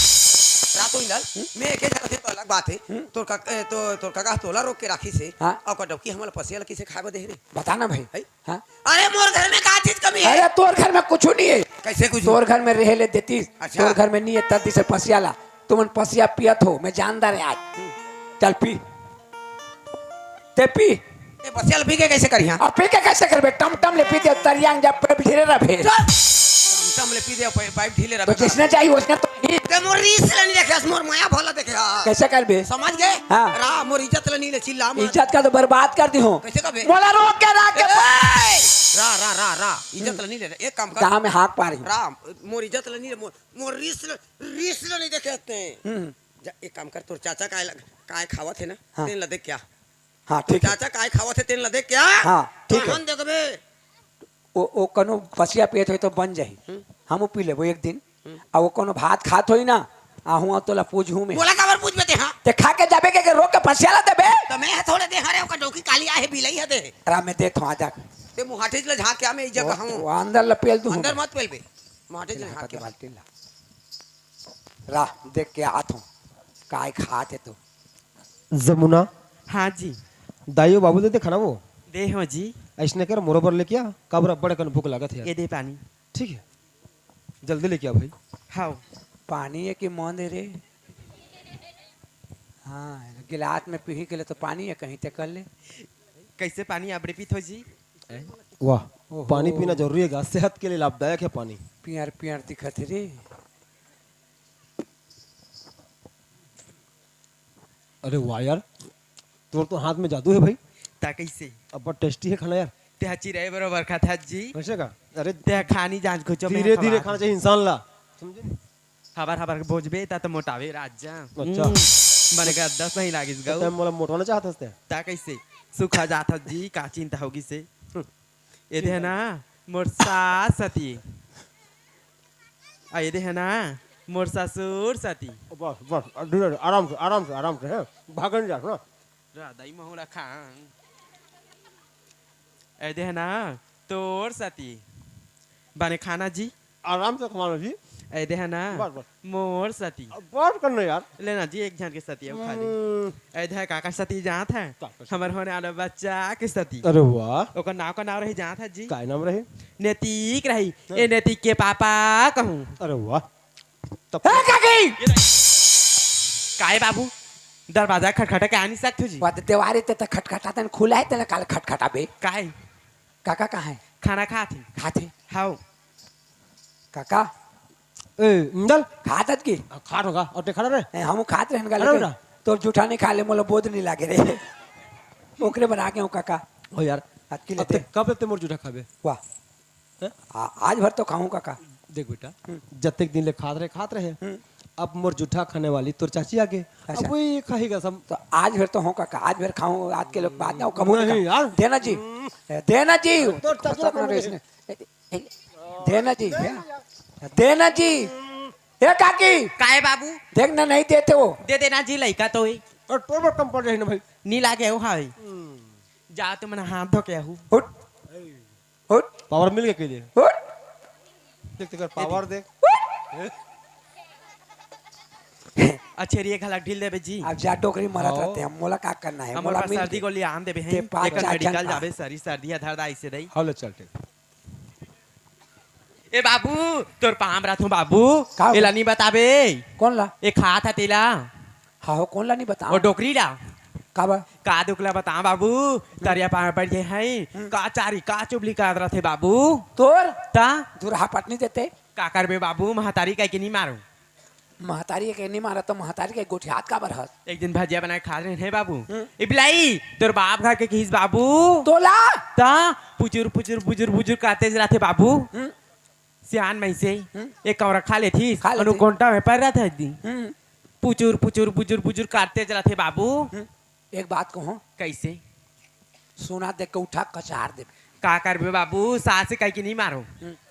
रातो इंदल मैं एके जगह से तो अलग बात है तोर का तोर काका तोला रोक के राखी से हाँ। और कटौकी हमला पसियाला किसे खाबे दे रे बताना भाई है हाँ अरे मोर घर में का चीज कमी है अरे तोर घर में कुछ नहीं है कैसे कुछ तोर घर में रह ले देती अच्छा। तोर घर में नहीं है तदी से पसियाला तुम पसिया पियत हो मैं जानदार है आज चल पी ते पी ये पसियाला पी के कैसे करी हां और पी के कैसे करबे टम टम ले पी दे तरियांग जब पे ढेरे रहे हम ले पी दे पाइप ढीले तो रहे जिसने चाहिए उसने तो ही ते मोर रीस ला नहीं देखे मोर माया भला देखे कैसे करबे समझ गए हाँ। रा मोर इज्जत ला नहीं ले चिल्ला मत इज्जत का तो बर्बाद कर दी हूँ कैसे कबे मोला रोक के राख के रा रा रा रा इज्जत ला नहीं ले एक काम कर कहाँ में हाँक पा रही हूँ रा मोर इज्जत ला नहीं ले मोर रीस ला नहीं देखे जा एक काम कर तोर चाचा काय खावत है ना हाँ। तेन ला देख क्या हाँ ठीक है चाचा काय खावत है तेन ला देख क्या हाँ, ठीक है। हम देखबे वो कनो पसिया पियत हो तो बन जाही हम पी लेबो एक दिन आ वो कोनो भात खात होई ना आहू तोला पूछू में बोला काबर पूछ बेटे हां ते खा के जाबे के रोक के पसियाला देबे तो मैं थोड़े दे हरे ओका डोकी काली आहे बिलाई है दे रा में देत हूं आजा ते मुहाटे ले झाक क्या मैं ई जगह हूं वो अंदर लपेल दूं अंदर मत पेल बे मुहाटे ले झाक के के बाल्टी ला रा देख के आत हूं काय खात है तू जमुना हाँ जी दाइयो बाबू दे खाना वो दे हो जी ऐसने कर मोरो पर लेके आ काबरा बड़े कन भूख लागत है ये यार दे पानी ठीक है जल्दी लेके आ भाई हाँ पानी है कि मौन दे रे हाँ गिलास में पी के लिए तो पानी है कहीं ते कर ले कैसे पानी आप पीत हो जी वाह पानी पीना जरूरी है सेहत के लिए लाभदायक है पानी पियर पियर दिखत है रे अरे वाह यार तोर तो हाथ में जादू है भाई ता कैसे अब बहुत टेस्टी है खाना यार ते हची रहे बरोबर खा था जी वैसे का अरे ते खानी जान को धीरे धीरे खाना चाहिए इंसान ला समझे हबार हबार बोझबे ता तो मोटावे राजा अच्छा। बने का 10 नहीं लागिस गौ टाइम मोला मोटवाना चाहत हस्ते ता कैसे सुखा जात जी का चिंता होगी से ये दे ना मोर सास सती आ ये दे ना मोर ससुर सती बस बस धीरे आराम से है भागन जा ना राधाई महुला खान ए दे ना तोर सती बने खाना जी आराम से खाना जी ए दे ना बस, बस। मोर सती बात करना यार लेना जी एक जन के सती है वो खा ली ए दे काका सती जात है हमर होने वाला बच्चा के सती अरे वाह ओकर नाव का नाव रही जात है जी काय नाम रहे नैतिक रही ए नैतिक के पापा कहूँ अरे वाह तब ए काकी काय बाबू दरवाजा खटखटा के आनी सकते हो जी बात देवारे ते खटखटाते खुला है तेने काल खटखटाबे काय काका कहाँ है खाना खाते खाते हाउ काका ए इंदल खातत की खा होगा और ते खा रहे हम खात रहन अरे गाले बेटा। तो जूठा नहीं खा ले मोला बोध नहीं लागे रे ओकरे बना के हूँ काका हो यार हाथ की अब लेते ते कब लेते मोर जूठा खाबे वाह हैं? आज भर तो खाऊं काका देख बेटा जब दिन ले खात रहे अब मोर जूठा खाने वाली तोर चाची आगे अच्छा। अब वही खाएगा सब तो आज भर तो हूँ काका आज भर खाऊं आज के लोग बाद ना कम नहीं यार। देना जी देना जी तो चाची अपना रखो रेस ने। देना जी देना जी ए काकी काय बाबू देखना नहीं देते हो दे देना जी लइका तो ही और तोर पर कम पड़ रही ना भाई नी लागे हो हाय जा तो मन हाथ धो के हूँ उठ उठ पावर मिल गया के लिए उठ देख कर पावर देख अच्छे रिए घलक ढील देबे जी अब जा टोकरी मरत हाँ। रहते हम मोला का करना है हम मोला पर मिल सर्दी को लिए आन देबे हैं ते पाँच एक चार मेडिकल जन जाबे सरी सर्दी धर दाई से दई हालो चल ठीक ए बाबू तोर पाम राथू बाबू का हो? एला नहीं बताबे कौन ला ए खा था तेला हाँ हो कौन ला नहीं और बताओ डोकरी ला काबा का दुखला बता बाबू तरिया पार पड़ गए हैं का चारी का चुबली का रथे बाबू तोर ता दुरहा पटनी देते का करबे बाबू महतारी का के नहीं मारू महतारी के नहीं मारा तो महतारी के गोठी हाथ का बरहत एक दिन भजिया बनाए खा रहे हैं बाबू इबलाई तोर बाप घर के किस बाबू तोला ता पुचुर पुचुर बुजुर बुजुर काते रहते बाबू सियान में से एक कमरा खा लेथी खा लेथी। अनुकोंटा में पड़ रहा था दी पुचुर पुचुर बुजुर बुजुर काटते रहते बाबू एक बात कहूँ कैसे सोना देख के उठा कचार दे का करबे बाबू सास कह के नहीं मारो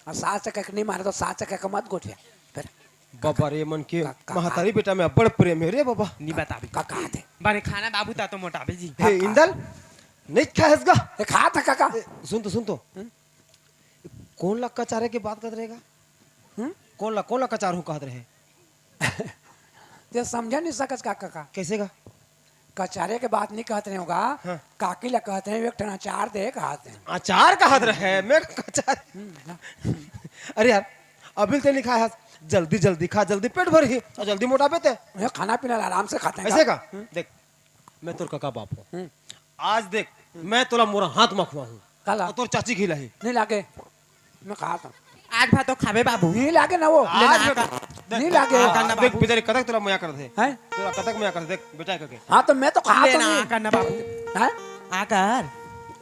और सास से कह नहीं मारे तो सास से कह मत गोठिया फिर बाबा रे मन के का- महतारी बेटा में बड़ प्रेम है रे बाबा। नहीं बताबी का कहा थे बने खाना बाबू ता तो मोटाबे जी हे इंदल नहीं खाएगा। ये खा था काका सुन तो कौन ला कचारे की बात कर रहेगा? कौन ला कचार हूँ कहत रहे? ये समझा नहीं सकत काका का कैसे का? कचारे के बात नहीं कहते होगा हाँ। काकी ला कहते हैं एक ठना चार दे कहते हैं अचार कहत रहे मैं कचार। अरे यार अभी तो नहीं खाया जल्दी जल्दी खा जल्दी पेट भर ही और जल्दी मोटा पे ते ये खाना पीना आराम से खाते हैं ऐसे का देख मैं तोर काका बाप हूँ आज देख मैं तोला मोरा हाथ मखवा हूँ काला और तोर चाची खिलाई नहीं लागे मैं कहा था आज भात तो खाबे बाबू नहीं लागे ना वो आज नहीं लागे देख बेचारी कतक तोला मया कर दे हैं तोरा कतक मया कर देख बेटा करके हाँ तो मैं तो कहा तो लेना नहीं करना बाबू हैं आकर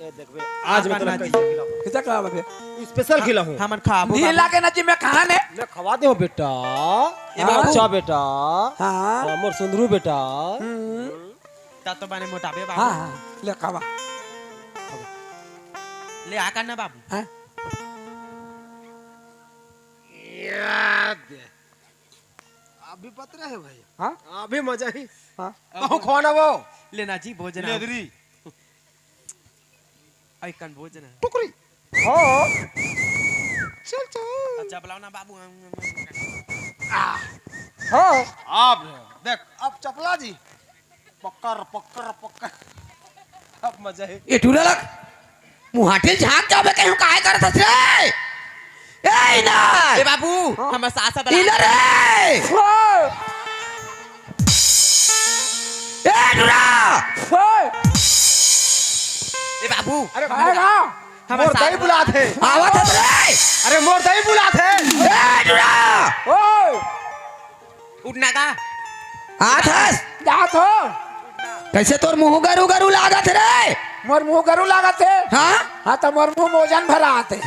ए देख बे आज मैं तोला कैसे खिलाऊं कितना कहा बे स्पेशल खिलाऊं हमन खाबो नहीं लागे ना जी मैं कहा ने मैं खवा दे हो बेटा ए बाबू। अच्छा बेटा हाँ मोर सुंदरू बेटा ता तो बने मोटाबे हाँ बाबू हाँ ले खावा ले आकर ना बाबू हैं अभी पत्र है भाई हाँ अभी मजा ही हाँ कहूं खवाना वो लेना जी भोजन लेदरी आई कन भोजन टुकड़ी हो चल चल अच्छा बुलाओ ना बाबू हो आप देख अब चपला जी पक्कर पक्कर पक्कर अब मजा है ये टूला लग मुहाटिल झांक जाबे कहूं काहे करत रे ए ना ए बाबू हमर सासा बुला इला रे हो ए टूला हो ए बाबू अरे आएगा हमर मोर दाई सासा बुलात है आवत है रे अरे मोर दाई बुलात है ए टूला हो उठना का आथस जात हो कैसे तोर मुंह गरु गरु लागत रे मोर मुंह गरु लागत है हां हाँ तो मोर मुंह मोजन भरा आते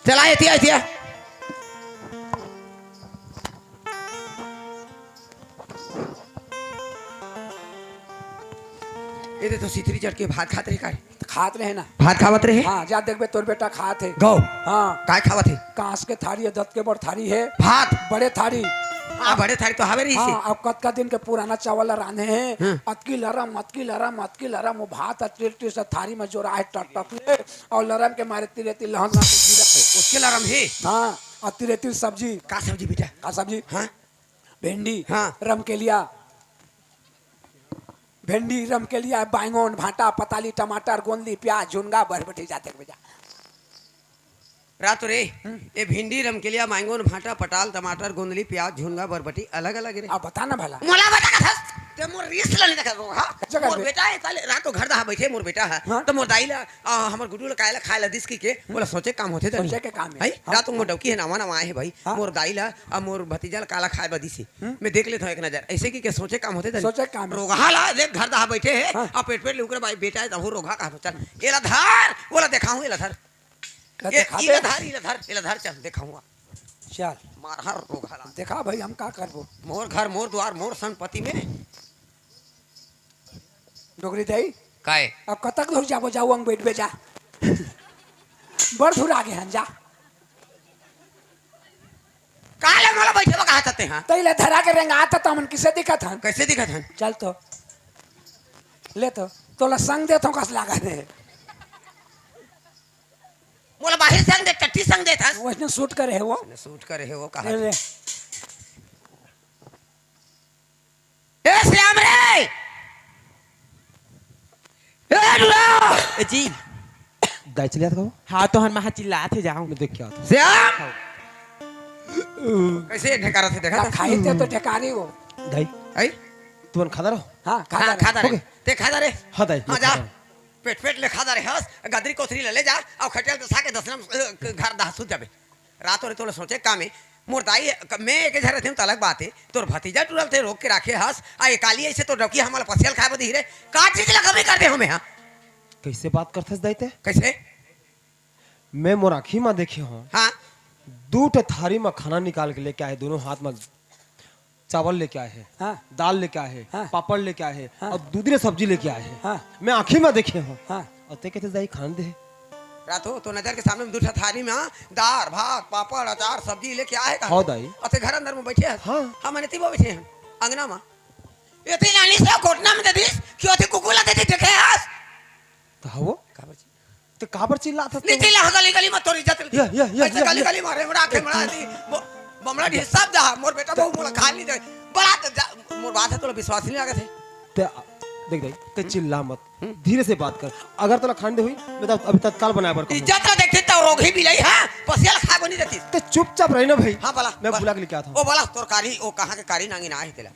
चला एतिया एतिया ये तो सीतरी चढ़ के भात खाते रहे का खात रहे ना भात खावत रहे हाँ जा देख बे तोर बेटा खात है गौ हाँ काय खावत है कांस के थारी है दत्त के बड़ थारी है भात बड़े थारी आ बड़े थारी तो हवे रही से हाँ अब कत का दिन के पुराना चावल रांधे हैं अतकी लरम वो भात अटली से थारी में जोरा है टक और लरम के मारे तिरेती लहन ना के जीरा है उसके लरम है हाँ और तिरेती सब्जी का सब्जी बेटा का सब्जी हाँ भिंडी हाँ। रमकेलिया भिंडी रमकेलिया बैंगन भाटा पताली टमाटर गोंदली प्याज झुनगा बरबटी जाते बजा रात रे ये भिंडी रमकेलिया बैंगन भाटा पटाल टमाटर गोंदली प्याज झुनगा बरबटी अलग अलग रे अब बता ना भला मोला बता का था ते मोर रिस ला नहीं देखा रो हां जगह मोर पे। बेटा है ताले रात को घर दा बैठे मोर बेटा है हाँ। तो मोर दाई ला हमर गुडू ला कायला खाय ला दिसकी के बोला सोचे काम होते तो सोचे के काम है। भाई हाँ। रात को मोर डौकी है नामा नामा है भाई हाँ। मोर दाई ला मोर भतीजा ला काला खाय बदी से मैं देख लेता हूं एक नजर ऐसे की के सोचे काम होते तो सोचे काम है। रोगा ला देख घर दा बैठे है हाँ। आ पेट पेट लेकर भाई बेटा है तो रोगा का चल एला धर बोला दिखाऊं एला धर ये एला धर चल दिखाऊंगा चल मार हर रोगा ला देखा भाई हम का करबो मोर घर मोर द्वार मोर संपत्ति में डोगरी दई काय अब कतक दूर जाबो जाऊ अंग बैठ बेजा बड़ दूर आगे हन जा काले मोला बैठे कहा चाहते हैं तैले धरा के रेंग आता तो मन किसे दिखत हन कैसे दिखत हन चल तो ले तो तोला संग देतो कस लागा दे मोला बाहर संग दे टट्टी संग दे था वैसे शूट करे है वो सूट करे है वो कहा ले ले ए श्याम रे ए डुरा ए जी दाई चलिया था हाँ तो हम वहाँ चिल्लाते जाऊँ मैं देख क्या था श्याम कैसे ढकारा थे देखा का खाई थे तो ठेकानी वो दाई आई तू तुमन खादा रहो हाँ हाँ खा खाता रे ओके। ते खाता रे हाँ दाई हाँ जा पेट पेट ले खाता रे हस गदरी कोथरी ले जा और खटिया पे साके दसनम घर दा सुत जाबे रात और तोले सोचे कामे मोर दाई मैं एक घर रहते हूं तो अलग बात है तोर भतीजा टूरल थे रोक के रखे हस आ काली ऐसे तो डकी हमारा पसियल खाए बदी रे का चीज ला कमी कर दे हमें हां कैसे बात करथस दाई ते कैसे मैं मोर आँखी में देखे हूँ हाँ 2 थारी में खाना निकाल के लेके आए दोनों हाथ में चावल लेके आए हैं हाँ दाल लेके आए हैं हाँ। पापड़ लेके आए हैं और दूसरी सब्जी लेके आए हैं हाँ। मैं आँखी में देखे हूँ हाँ और ते कहते दाई खान दे रात हो तो नजर के सामने में दूसरा थाली में दाल भात पापड़ अचार सब्जी लेके आए का हाँ दाई अते घर अंदर में बैठे हैं हाँ। हम अनति में बैठे हैं अंगना में एते लानी से कोटना में दे दिस क्यों अते कुकुला दे देखे हस तो हवो ते काबर चिल्ला था नीचे ला गली गली में तोरी इज्जत या, ऐसे गली गली मारे मरा के मरा दी बमड़ा ढी सब जा मोर बेटा बहु मोला खा नहीं दे बड़ा मोर बात है तो विश्वास नहीं आगे थे ते देख दाई ते चिल्ला मत धीरे से बात कर अगर तोला खान दे हुई मैं तो अभी तत्काल बनाए पर कहूँ। इज्जत ला देखते तो रोग ही मिलाई हां पसियल खा बनी देती ते चुपचाप रही ना भाई हां बोला मैं बुला के लेके आता हूँ ओ बोला तोर कारी ओ कहां के कारी नांगी ना है तेला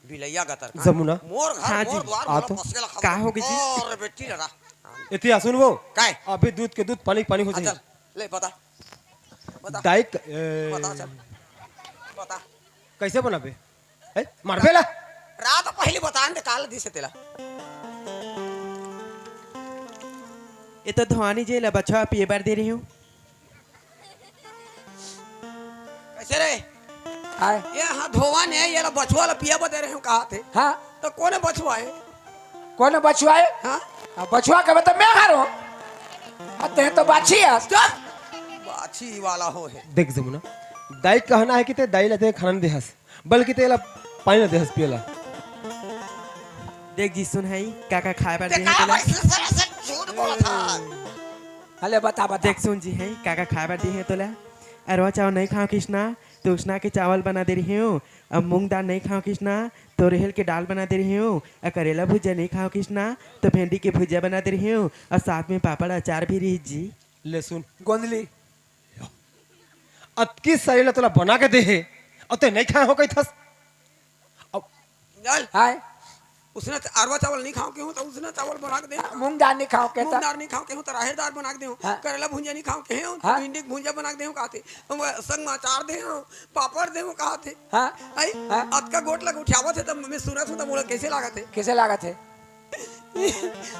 बिलैया गतर जमुना मोर घर हाँ मोर जी, द्वार आ मोर तो। पसियल खा का होगी जी? और बेटी लड़ा इतिहास सुन वो काय अभी दूध के दूध पानी पानी हो चल जाए ले बता बता दाई बता चल बता कैसे बना बे मार बेला रात पहले बता दे काल दी से तेला ये तो धोनी जी ला बच्चा पिए बार दे रही हूँ कैसे रे आए ये हाँ धोवा ने ये ला बछुआ ला पिया बदे रहे हो कहा थे हाँ तो कौन है बछुआ है कौन बछुआ है हाँ बछुआ का मतलब मैं घर हूँ आते तो बाछी है चल बाछी वाला हो है देख जमुना दाई कहना है कि ते दाई लेते खाना नहीं देहस बल्कि ते ला पानी ना देहस पियला देख जी सुन है काका खाए बार दे देखा हैं भाई सर झूठ बोला था अरे बता बता देख सुन जी है काका खाए बार दी है तोला अरवा चावल नहीं खाओ कृष्णा तो उसना के चावल बना दे रही हूँ अब मूंग दाल नहीं खाओ कृष्णा तो रेहल के दाल बना दे रही हूँ और करेला भुजिया नहीं खाओ कृष्णा तो भिंडी के भुजिया बना दे रही हूँ और साथ में पापड़ अचार भी रही जी ले सुन गोंदली अतकी सारी ला तोला बना के दे है और ते नहीं खाए हो कई थस चल आए उसने अरवा चावल नहीं खाओ क्यों तो उसने चावल बना के दे मूंग दाल नहीं खाओ कहता मूंगदार नहीं खाओ के हूं तो राहेदार बना के दे हाँ। करेला भुंजिया नहीं खाओ के हूं हाँ। भिंडी की भुंजिया बना के दे कहते संग में अचार दे पापड़ दे कहते हाँ आई हाँ। अत का गोट लग उठावा थे तब मैं सुना था बोला कैसे लगा थे कैसे लागत है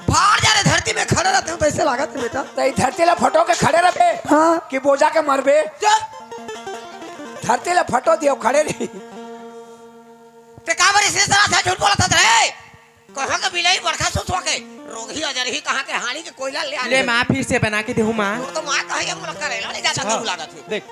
फाड़ जा रे धरती में खड़े रहते हो तो ऐसे लगा थे बेटा तो धरती ला फटो के खड़े रहे हाँ कि बोझा के मरबे चल धरती ला फटो दियो खड़े नहीं ते काबर इस तरह से झूठ बोला था रे कहां का बिलाई बरखा सुसवा के रोगी अजर ही कहां के हानी के कोयला ले आने ले माँ फिर से बना के दे माँ तो मां कहे हम लोग करेला नहीं जाता क्यों लगा थे देख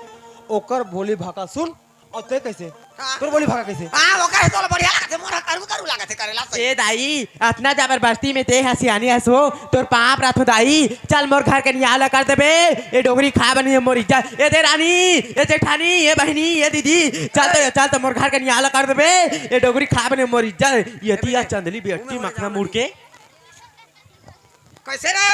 ओकर बोली भाका सुन और ते कैसे हाँ। तोर बोली भाका कैसे हां वो कहे तो बढ़िया लगा थे मोरा करू लगा थे करेला से ए दाई अतना जबरदस्ती में ते हसियानी हसो तोर पाप राथो दाई चल मोर घर के नियाला कर देबे ये डोगरी खा बनी है मोर इज्जत ए दे रानी ए जेठानी ए बहनी ए दीदी चल तो मोर घर के नियाला कर देबे ये डोगरी खा बनी मोर इज्जत ये तिया चंदली बेटी मखना मुड़ के कैसे रे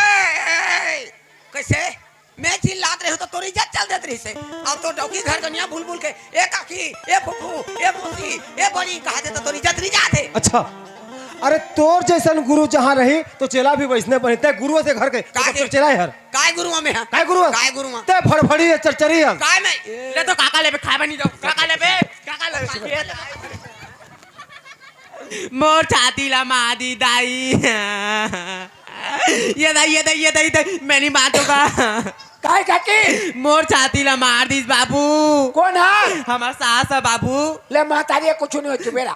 कैसे मैं चिल्लात रही हूं तो तोरी इज्जत चल देत रही से अब तो डौकी घर कन्या भूल भूल के ए काकी ए फुफू ए मौसी ए बड़ी कहा दे तो तोरी इज्जत नहीं जाते अच्छा अरे तोर जैसन गुरु जहाँ रही तो चेला भी वैसने बने ते गुरु से घर के तो चेला है हर काय गुरुआ में है काय गुरु काय गुरुआ ते फड़फड़ी है चरचरी है काय में ले तो काका लेबे खा बनी दो काका लेबे मोर छाती ला मादी दाई ये दाई मैंने बातों का काय काकी मोर छाती ला मार दीस बाबू कौन है हमार सास है बाबू ले महतारी कुछ नहीं हो चुबेरा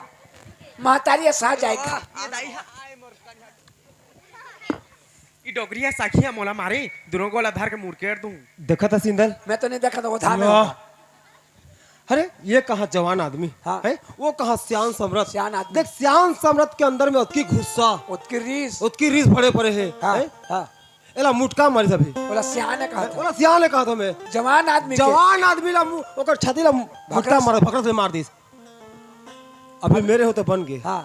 महतारी सह जाएगा ई डोगरिया सखिया मोला मारे दोनों को धर के मुड़केड़ दूं देखा था सिंदल मैं तो नहीं देखा था वो था में वाह। अरे ये कहाँ जवान आदमी हाँ। है वो कहाँ सियान सम्राट सियान आदमी। देख सियान सम्राट के अंदर में उसकी गुस्सा उसकी रीस उसकी रीस भरे पड़े है हाँ हैं? हाँ एला मुटका मारी सभी बोला सियान ने कहा था बोला सियान ने कहा था मैं जवान आदमी के। जवान आदमी ला ओकर छाती ला मुटका मार भकड़ से मार दीस अभी मेरे होते बन गए हाँ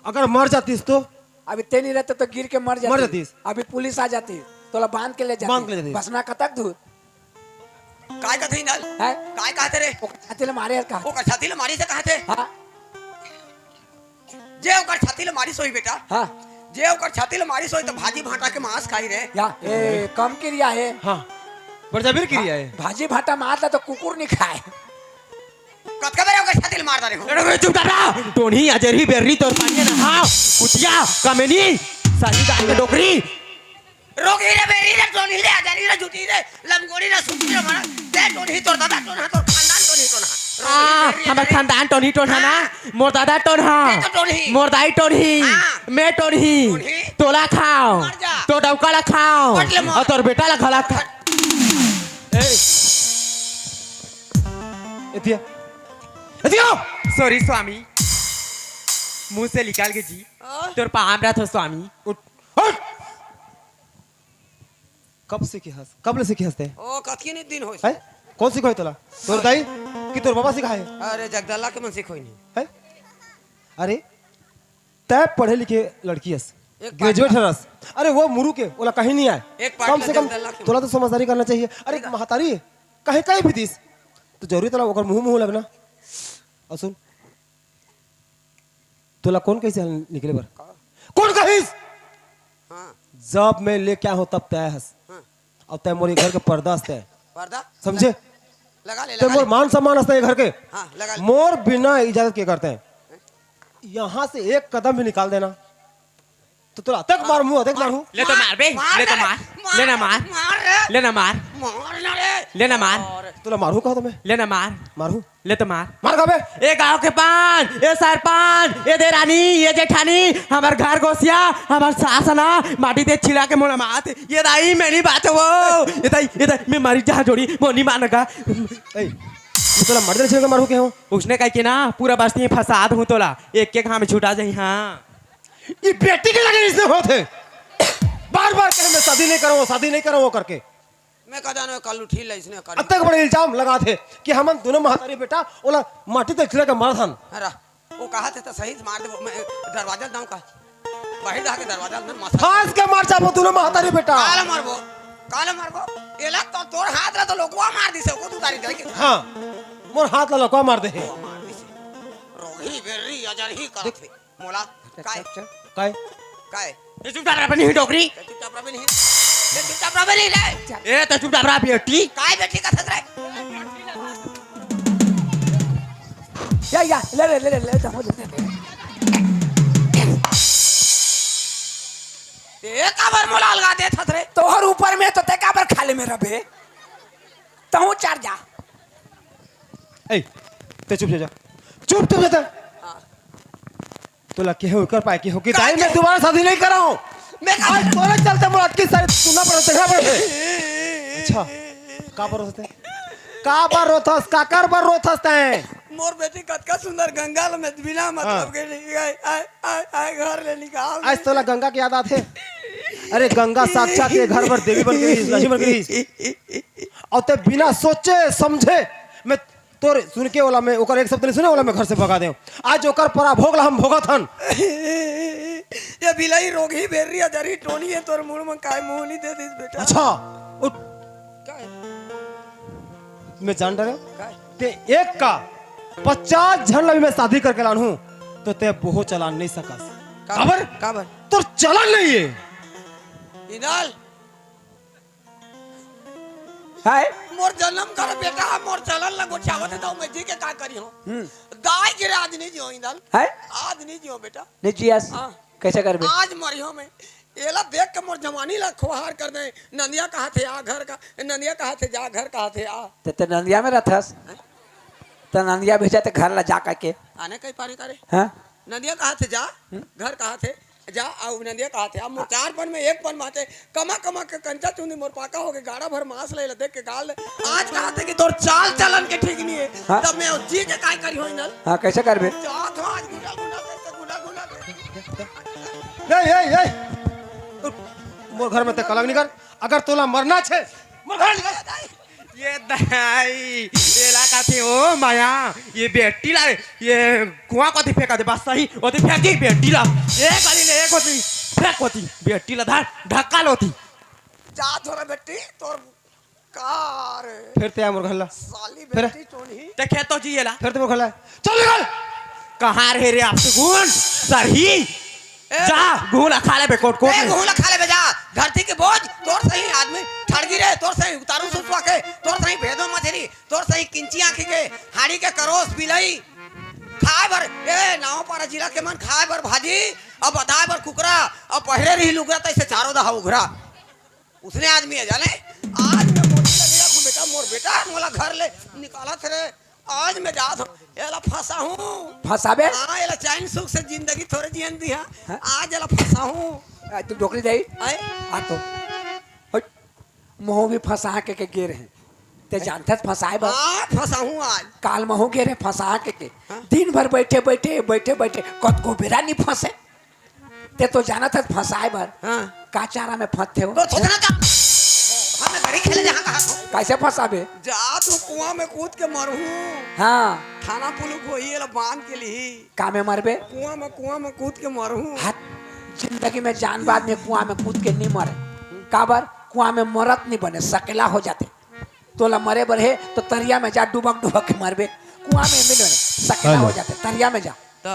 अगर मर जातीस तो अभी ते नहीं रहते तो गिर के मर मर जाती जातीस। अभी पुलिस आ जाती तो बांध के ले बांध के ले जाती जाती। बसना कतक दूर काय का थी नल है काय कहते रे वो छाती ले मारे का वो छाती ले मारी से कहते हाँ जे ओकर छाती ले मारी सोई बेटा हाँ जे ओकर छाती ले मारी सोई तो भाजी भाटा के मांस खाई रे या ए कम क्रिया है हाँ बरजाबिर क्रिया है भाजी भाटा मारता तो कुकुर नहीं खाए कतका बेरे ओकर छाती ले मार दारे हो अरे चुप कर टोनी अजरी बेर्री तोर पानी ना हाँ कुतिया कमेनी साली दाल के डोकरी रोगी रे बेरी रे टोनी रे आजारी रे झूठी रे लमगोड़ी रे सुती रे मारा ते टोनी तोर दादा टोना तोर खानदान टोनी टोना हमार खानदान टोनी टोन है ना मोर दादा टोन ये है तो टोनी। मोर दाई टोन ही हाँ। मैं टोन ही टोनी। तोला खाओ मर जा। तो डौका ला खाओ कट ले मोर। और तोर बेटा ला खला खा एतिया सॉरी स्वामी मुंह से निकाल के जी तोर पाम रहा था स्वामी उठ उठ कब सीखी हंस कब ले सीखी हंसते ओ कथी नहीं दिन होई है कौन सिखाई तोला तोर दाई कि तोर बाबा सिखाए अरे जगदल्ला के मन से कोई नहीं है अरे तय पढ़े लिखे लड़की हस एक पार्ट ग्रेजुएट हरस अरे वो मुरु के ओला कहीं नहीं आए एक पार्ट कम से कम जगदल्ला के तोला तो समझदारी करना चाहिए अरे महतारी कहीं कहीं भी दिस तो जरूरी तोला ओकर मुंह मुंह लगना और सुन तोला कौन कैसे निकले बर कौन कहिस हां जब मैं ले क्या हो तब तय हस हां और तय मोरे घर के पर्दा हंसते पर्दा समझे लगा ले ते लगा मोर ले मान सम्मान हंसते घर के हां लगा ले मोर बिना इजाजत के करते हैं यहाँ से एक कदम भी निकाल देना तो तोरा तक मार मुंह तक मारू ले तो मार बे ले तो मार लेना मार मार रे लेना मार मार ना रे लेना मार तोला मारू कहा तुम्हें लेना मार मारू ले तो मार मार कहा बे ए गांव के पान ए सरपंच ए देरानी ये जेठानी हमार घर गोसिया हमार सासना माटी ते छिला के मोला मात ये दाई मेरी बात वो ये दाई मैं मारी जहां जोड़ी मोनी मानगा ए ये तोला मर्दर छे के मारू के हो उसने कह के ना पूरा बस्ती में फसाद हूं तोला एक एक हम छुटा जाई हां ये बेटी के लगे इसने होते बार बार कहे मैं शादी नहीं करूं वो करके मैं कदा न कल उठी ले इसने कर अब तक बड़े इल्जाम लगा थे कि हम दोनों महातारी बेटा ओला माटी तक छिला के मारा था अरे वो कहा थे तो सही से मार दे मैं दरवाजा दाऊ का बाहर दा के दरवाजा में मसा फांस के मार चाबो दोनों महातारी बेटा काला मारबो एला तो तोर हाथ रे तो लोगवा मार दिसे को तू तारी दे के हां मोर हाथ ला लकवा मार दे मार दिसे रोही बेरी अजर ही करत थे मोला काय काय काय ए चुप रहा बनी डोकरी चुपचाप रह नहीं चुपचाप रह नहीं रे ए तो चुप रहा बेटी काय बेटी का थत रे या ले जाओ ते काबर मोला अलगा दे थत रे तोहर ऊपर में तो ते काबर खाले में रबे तहु चार जा ए ते चुप जा चुप जा तोला के हो कर पाए कि हो कि दाई मैं दोबारा शादी नहीं कर रहा हूं मैं आज तोरे चलते मोर अटकी सारे सुनना पड़ा देखा पड़े अच्छा का पर होते का पर रोथस का कर पर रोथस तै मोर बेटी कतका सुंदर गंगा में बिना मतलब के आए घर ले निकाल आज तोला गंगा की याद आथे अरे गंगा साक्षात के घर पर देवी बन गई लक्ष्मी बन गई और ते बिना सोचे समझे मैं तोर सुन के वाला मैं ओकर एक शब्द नहीं सुने वाला मैं घर से भगा दे आज ओकर परा भोगला हम भोगत हन ये बिलाई रोगी बेरी अजरी टोनी है तोर मुंह में काय मुंह नहीं दे दिस बेटा अच्छा उठ काय मैं जान डरे काय ते एक का 50 जन लगी मैं शादी करके लान हूं तो ते बोहो चलान नहीं सकस काबर काबर तो चलन नहीं है इनाल है मोर जन्म कर बेटा मोर चलन लगो चावत है तो मैं जी के का करी हूं गाय गिरे आज नहीं जियो इनाल है आज नहीं जियो बेटा निजियस हाँ। कैसे करबे आज मरियो में एला देख के मोर जवानी ला खोहार कर दे नंदिया कहा थे आ घर का नंदिया कहा थे जा घर कहा थे आ ते नंदिया में रहथस तो नंदिया भेजा ते घर ला जा के आने कहीं पानी करे हां नंदिया कहा थे जा घर कहा थे जा आउ नंदिया कहा थे अब मोर चार पन में एक पन माते कमा कमा के कंचा चुंदी मोर पाका हो के गाड़ा भर मांस ले देख के गाल आज कहा थे कि तोर चाल चलन के ठीक नहीं है हाँ? तब मैं जी के काय करी होई नल हां कैसे करबे जा तो आज गुना गुना करते गुना ए मोर घर में ते कलंग नहीं कर अगर तोला मरना छे मोर घर निकल ये दाई एला का थे ओ माया ये बेटी ला ये कुआं को फेंका दे बस सही ओती फेंकी बेटी ला एक वाली ले एक होती फेंक होती बेटी ला धार ढक्का लोती जा थोड़ा बेटी तोर कार फिर ते मोर घर ला साली फिर? बेटी टोनी ते खेतो जी एला फिर ते मोर घर ला चल निकल कहाँ रहे रे आपसे गुण सरही जा घूला खा ले बे कोट कोट में। घूला खा ले बेजा धरती के बोझ तोर सही आदमी ठड़गी रे तोर सही उतारू सुसवा के तोर सही भेदो मछली तोर सही किंची आंखी के हाड़ी के करोस बिलई खाए बर ए नाव पारा जिला के मन खाए बर भाजी अब बताए बर कुकरा अब पहले रही लुगरा तैसे चारों दहा उघरा उसने आदमी है जाने आज मैं मोटी लगी रखूं बेटा मोर बेटा मोला घर ले निकाला थे आज मैं जात हूं एला फंसा हूं फंसाबे हां एला चैन सुख से जिंदगी थोड़े जियन दी हां आज एला फंसा हूं तू डोकरी दे आए आ तो मोह भी फंसा के गिर है ते जानते फंसाए बा हां फंसा हूं आज काल में हो गिरे फंसा के दिन भर बैठे बैठे बैठे बैठे कत को बेरा नहीं फंसे ते तो जाना था फंसाए भर हां का चारा में फंसते हो तो छोकना का हमें घड़ी खेले जहां कहा तो कैसे फंसाबे जा तू कुआं में कूद के मरहूं हाँ थाना पुलिस को ये बांध के लिए का में मरबे कुआं में कूद के मरहूं हाथ जिंदगी में जान बाद में कुआं में कूद के नहीं मरे काबर कुआं में मरत नहीं बने सकेला हो जाते तोला मरे बर है तो तरिया में जा डुबक डुबक के मरबे कुआं में मिल बने सकेला हो जाते तरिया में जा तो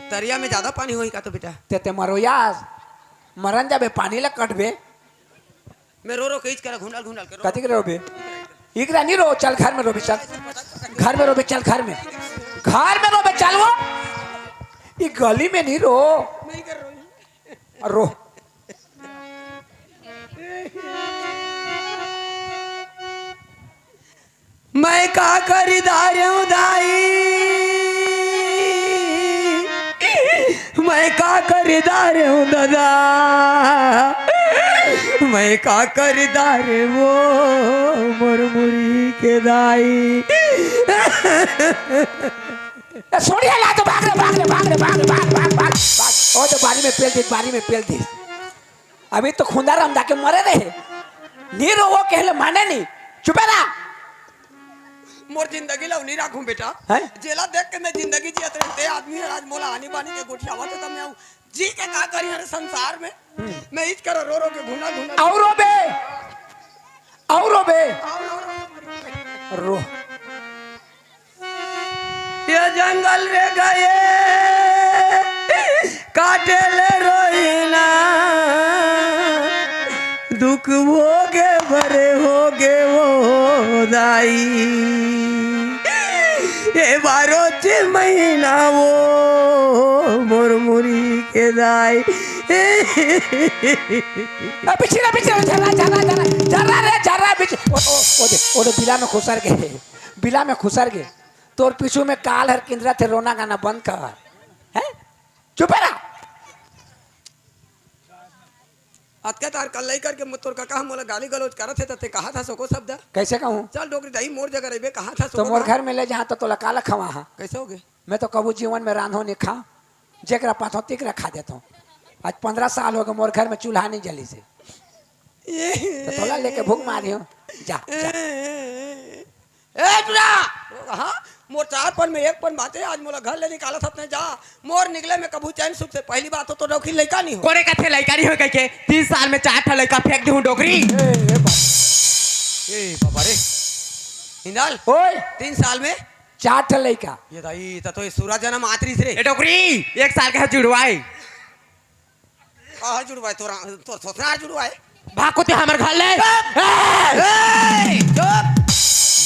तरिया में ज्यादा पानी होई का तो बेटा ते मरो यार मरन जाबे पानी ला कटबे मैं रो के कर घुंडल घुंडल के कथी के रोबे इकरा नहीं रो चल घर में रोबे चल घर में रोबे चल घर में रोबे चल वो ये गली में नहीं रो नहीं कर रही रो मैं का खरीदार हूं दाई मैं का खरीदार हूं दादा मैं का खरीदार वो मुरमुरी के दाई सोनिया ला तो भाग रे ओ तो बारी में पेल दी अभी तो खुंदा राम जाके मरे रहे नहीं रो वो कहले माने नहीं चुपे रहा मोर जिंदगी ला नहीं रखूं बेटा है? जेला देख के मैं जिंदगी जियत रहते आदमी है आज मोला आनी बानी के गोठियावा तो मैं जी के का करी हर संसार में मैं इच कर रो के घुना और रोबे रो ये जंगल रे गए काटे ले रोइना दुख भोगे भरे होगे वो दाई ये 12 महीना वो मुरमुरी के दाई पीछे जरा रे पीछे ओ बिला में खुसर गए तोर पीछू में काल हर किंद्रा थे रोना गाना बंद कर है चुप रहा अतके तार कल लई करके मुतोर का कहा मोला गाली गलौज करत है तते कहा था सको शब्द कैसे कहूँ चल डोकरी दही मोर जगह रेबे कहा था तो मोर घर में ले जहाँ तो तोला काला खवा हाँ कैसे हो गए मैं तो कबू जीवन में रांधो नहीं खा जेकरा पाथो तिकरा खा देता हूँ आज 15 साल हो गए मोर घर में चूल्हा नहीं जली से तो तोला लेके भूख मारी हो जा ए तुरा हाँ मोर 4 पन में 1 पन बातें आज मोला घर ले निकाला था अपने जा मोर निकले में कबू चैन सुख से पहली बात हो तो डोखी लड़का नहीं हो कोरे का थे लड़का नहीं हो के 3 साल में 4 ठा लड़का फेंक दूं डोकरी ए बाबा रे हिंदाल ओए 3 साल में 4 ठा लड़का ये दाई तो ये सूरज जन्म आतरी रे ए डोकरी 1 साल का जुड़वाई कहा जुड़वाए तोरा तो सोचना जुड़वाए भाग को ते हमर घर ले चुप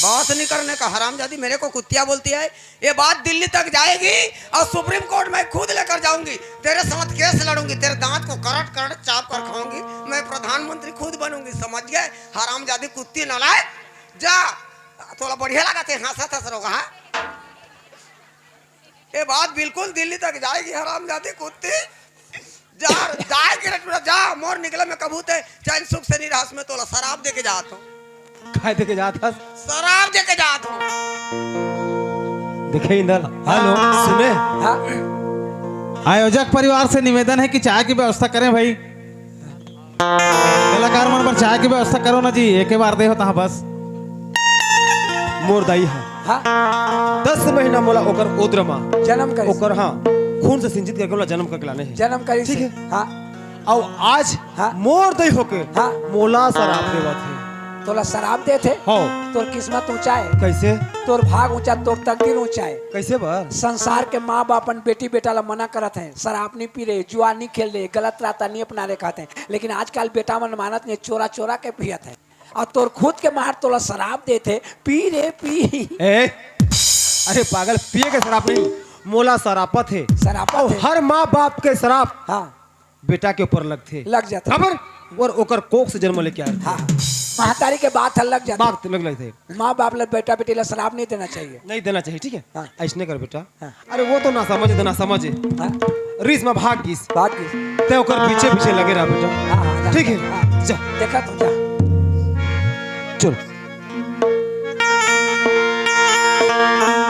बात नहीं करने का हरामजादी मेरे को कुत्तिया बोलती है ये बात दिल्ली तक जाएगी और सुप्रीम कोर्ट में खुद लेकर जाऊंगी तेरे साथ केस लड़ूंगी तेरे दांत को करट करट चाप कर खाऊंगी मैं प्रधानमंत्री खुद बनूंगी समझ गए हरामजादी कुत्ती नालायक जा थोड़ा बढ़िया लगा थे हंसा था सरोगा ये बात बिल्कुल दिल्ली तक जाएगी हरामजादी कुत्ती जा जाएगी जा मोर निकले में कबूते चैन सुख से नहीं रहा में तोला शराब दे के जाता हूँ काय देके जाता शराब दे के जाता हूँ देखे इंदल हेलो सुने हाँ आयोजक परिवार से निवेदन है कि चाय की व्यवस्था करें भाई कलाकार मन पर चाय की व्यवस्था करो ना जी एक बार दे होता बस मोर दाई हाँ 10 महीना मोला ओकर ओद्रमा जन्म करी ओकर हाँ खून से सिंचित करके मोला जन्म करके लाने हैं जन्म करी ठीक से है। हाँ और आज हाँ। मोर दई होके हाँ। मोला शराब देवा थे तोला शराब दे थे हो तोर किस्मत ऊंचा है, कैसे तोर भाग ऊंचा, तोर तकदीर ऊंचा है। कैसे बर संसार के माँ बाप अपन बेटी बेटा ला मना करत हैं, शराब नहीं पी रहे, जुआ नहीं खेल रहे, गलत रास्ता नहीं अपना रहे खाते हैं, लेकिन आजकल बेटा मन मानत नहीं, चोरा चोरा के पियत है। और तोर खुद के मार तोला शराब देते, पी रे पी। ए अरे पागल, पिए के शराब नहीं, मोला शरापत है। शराब और हर माँ बाप के शराब हाँ बेटा के ऊपर लगते लग जाता है। खबर और ओकर कोख से जन्म लेके आए हाँ महतारी के बात है लग जाता है। बात लग लगते माँ बाप ला बेटा बेटी ला शराब नहीं देना चाहिए। नहीं देना चाहिए, ठीक है हाँ। ऐसने कर बेटा। हाँ। अरे वो तो ना समझे, ना समझे हाँ? रिस में भाग गिस बात की ते ओकर पीछे पीछे लगे रहा बेटा, हाँ, हाँ, ठीक है हाँ। जा। देखा तू जा